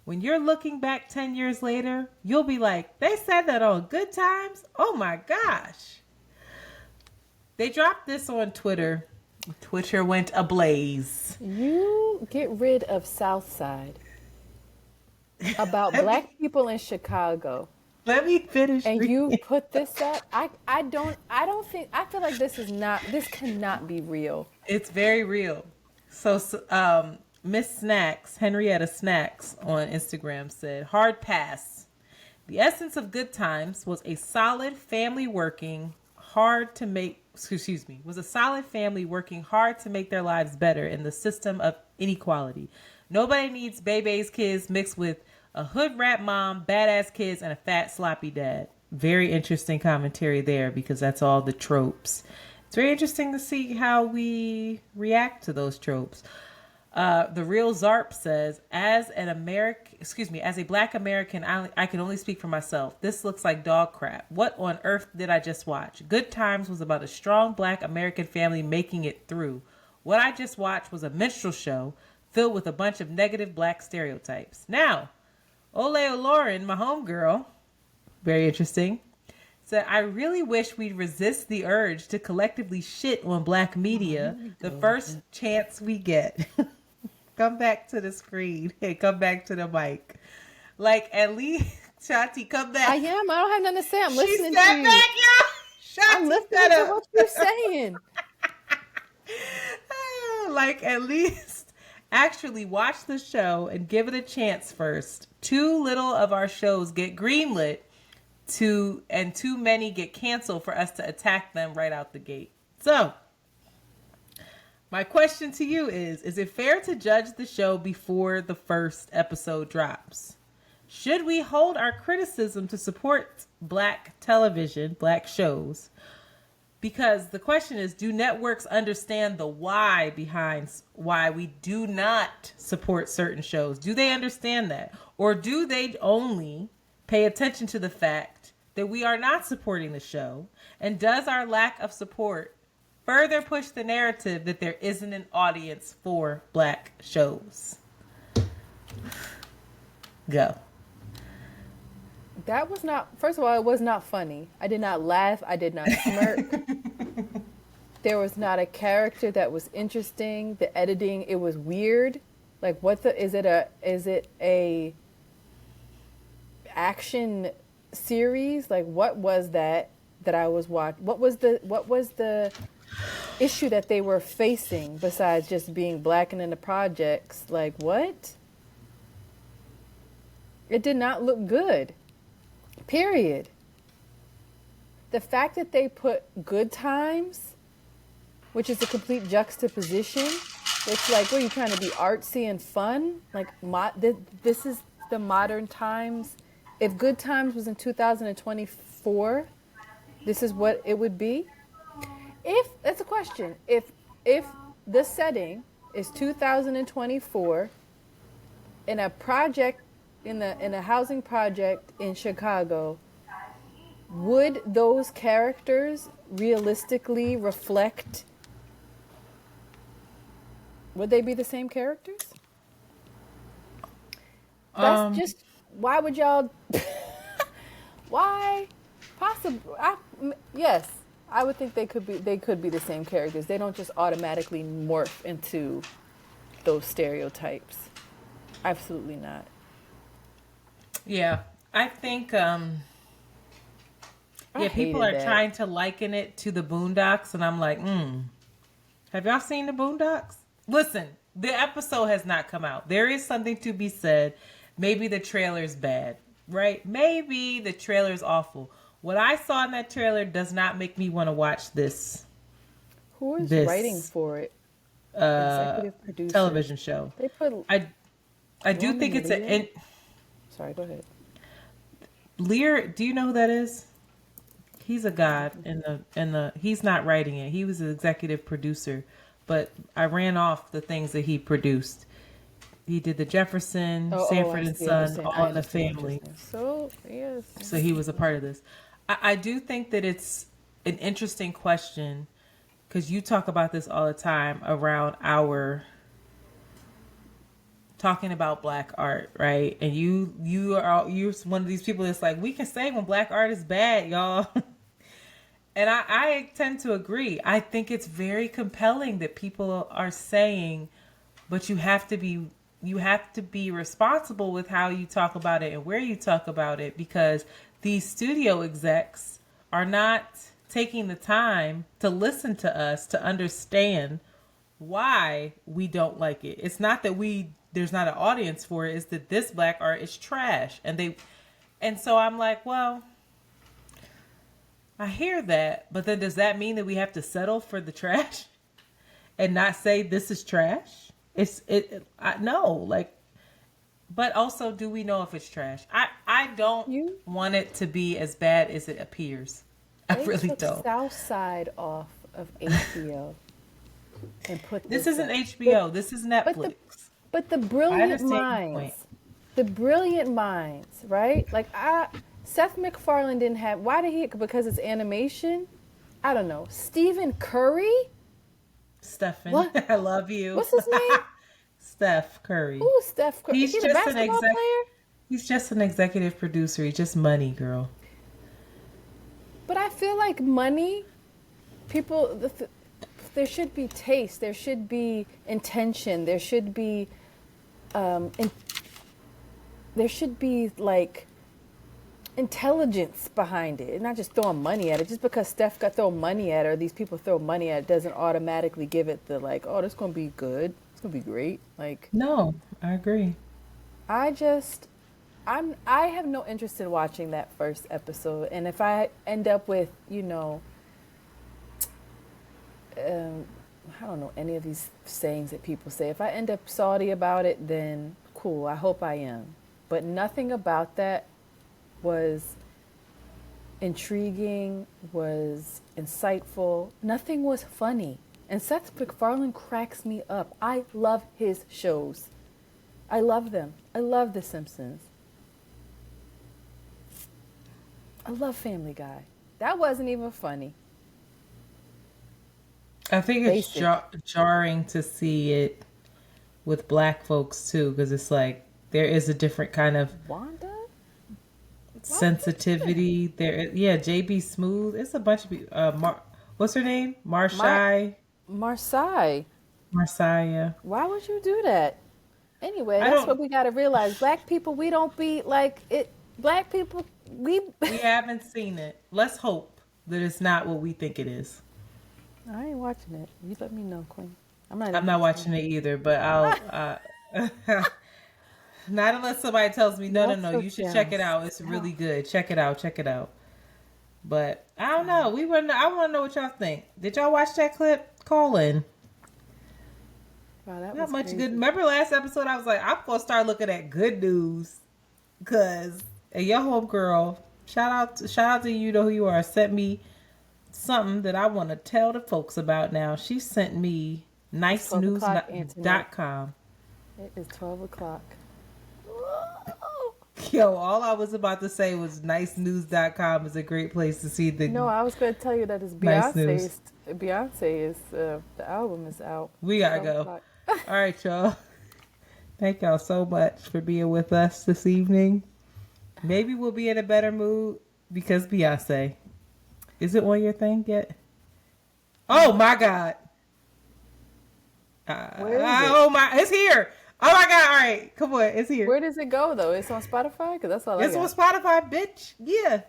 when you're looking back 10 years later, you'll be like, they said that on Good Times? Oh my gosh. They dropped this on Twitter. Twitter went ablaze. You get rid of Southside about black people in Chicago. Let me finish. And you put this up. I feel like this cannot be real. It's very real. So Miss Snacks, Henrietta Snacks on Instagram said, hard pass. The essence of Good Times was a solid family working hard to make their lives better in the system of inequality. Nobody needs Bebe's kids mixed with a hood rat mom, badass kids, and a fat sloppy dad. Very interesting commentary there, because that's all the tropes. It's very interesting to see how we react to those tropes. The real Zarp says, as a black American, I can only speak for myself. This looks like dog crap. What on earth did I just watch? Good Times was about a strong black American family making it through. What I just watched was a minstrel show filled with a bunch of negative black stereotypes. Now, Ole Lauren, my homegirl, very interesting, said, I really wish we'd resist the urge to collectively shit on black media the first chance we get. Come back to the screen. Hey, come back to the mic. Like, at least, Shanti, come back. I am. I don't have nothing to say. I'm listening She to stepped you. back, y'all. I'm listening to what you're saying. Like, at least actually watch the show and give it a chance first. Too little of our shows get greenlit and too many get canceled for us to attack them right out the gate. So, my question to you is it fair to judge the show before the first episode drops? Should we hold our criticism to support black television, black shows? Because the question is, do networks understand the why behind why we do not support certain shows? Do they understand that? Or do they only pay attention to the fact that we are not supporting the show? And does our lack of support further push the narrative that there isn't an audience for black shows? Go. That was not, first of all, it was not funny. I did not laugh. I did not smirk. There was not a character that was interesting. The editing, it was weird. Like, is it a action series? Like, what was that I was watching? What was the issue that they were facing besides just being black and in the projects? Like, what? It did not look good. Period. The fact that they put Good Times, which is a complete juxtaposition, it's like, what, are you trying to be artsy and fun? Like, this is the modern times. If Good Times was in 2024, this is what it would be. That's a question. If the setting is 2024 in a project, in a housing project in Chicago, would those characters realistically reflect? Would they be the same characters? That's just, why would y'all? Why? Possible. Yes, I would think they could be the same characters. They don't just automatically morph into those stereotypes. Absolutely not. Yeah, I think people are trying to liken it to the Boondocks, and I'm like, have y'all seen the Boondocks? Listen, the episode has not come out. There is something to be said. Maybe the trailer's bad, right? Maybe the trailer's awful. What I saw in that trailer does not make me want to watch this. Who is writing for it? Executive producer. Television show. They put. I do think it's Sorry, go ahead. Lear, do you know who that is? He's a god in the he's not writing it. He was an executive producer, but I ran off the things that he produced. He did the Jefferson, Sanford and Son, All in the Family. So, yes. So he was a part of this. I do think that it's an interesting question, because you talk about this all the time around our talking about black art, right? And you're one of these people that's like, we can say when black art is bad, y'all. And I tend to agree. I think it's very compelling that people are saying, but you have to be responsible with how you talk about it and where you talk about it, because these studio execs are not taking the time to listen to us to understand why we don't like it. It's not that there's not an audience for it. It's that this black art is trash. And so I'm like, well, I hear that, but then does that mean that we have to settle for the trash and not say this is trash? No, like, but also, do we know if it's trash? I don't want it to be as bad as it appears. I really don't. South Side off of HBO and put this isn't HBO. This is Netflix. But the brilliant minds, right? Like Seth MacFarlane didn't have. Why did he? Because it's animation. I don't know. Stephen Curry. Stephen, what? I love you. What's his name? Steph Curry. Who is Steph Curry? Is he a basketball player? He's just an executive producer. He's just money, girl. But I feel like money, people, there should be taste. There should be intention. There should be, like intelligence behind it, and not just throwing money at it. Just because Steph got thrown money at her, these people throw money at it, doesn't automatically give it the like, oh, this is gonna be good. It's gonna be great. Like, no, I agree. I have no interest in watching that first episode, and if I end up with, I don't know any of these sayings that people say. If I end up salty about it, then cool. I hope I am. But nothing about that was intriguing, was insightful. Nothing was funny. And Seth MacFarlane cracks me up. I love his shows. I love them. I love The Simpsons. I love Family Guy. That wasn't even funny. I think it's jarring to see it with black folks too, because it's like there is a different kind of sensitivity there. Yeah, JB Smooth. It's a bunch of people. What's her name? Marcia. Yeah. Why would you do that? Anyway, that's what we got to realize. Black people, we don't be like it. Black people, we haven't seen it. Let's hope that it's not what we think it is. I ain't watching it. You let me know, Queen. I'm not watching it either, but I'll. Not unless somebody tells me, no, you should check it out. It's really good. Check it out. But I don't know. I want to know what y'all think. Did y'all watch that clip? Call in. Wow, that not was much crazy. good. Remember last episode? I was like, I'm gonna start looking at good news, cause your homegirl. Shout out to you. Know who you are. Sent me something that I want to tell the folks about now. She sent me nicenews.com. It is 12 o'clock. Yo, all I was about to say was nicenews.com is a great place to see the. No, I was going to tell you that it's Beyonce's. Beyonce is the album is out. We gotta go. All right, y'all. Thank y'all so much for being with us this evening. Maybe we'll be in a better mood because Beyonce. Is it on your thing yet? Oh my God. Where is it? Oh my, it's here. Oh my God. All right. Come on. It's here. Where does it go though? It's on Spotify? Cause that's all I got. It's on Spotify, bitch. Yeah.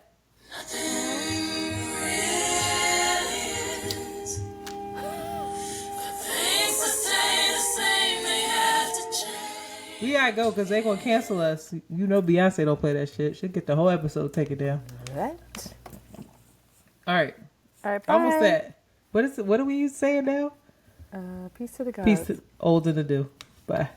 We gotta go because they gonna cancel us. You know Beyonce don't play that shit. She'll get the whole episode taken down. What? All right. Bye. Almost that. What are we saying now? Peace to the gods. Peace to older to do. Bye.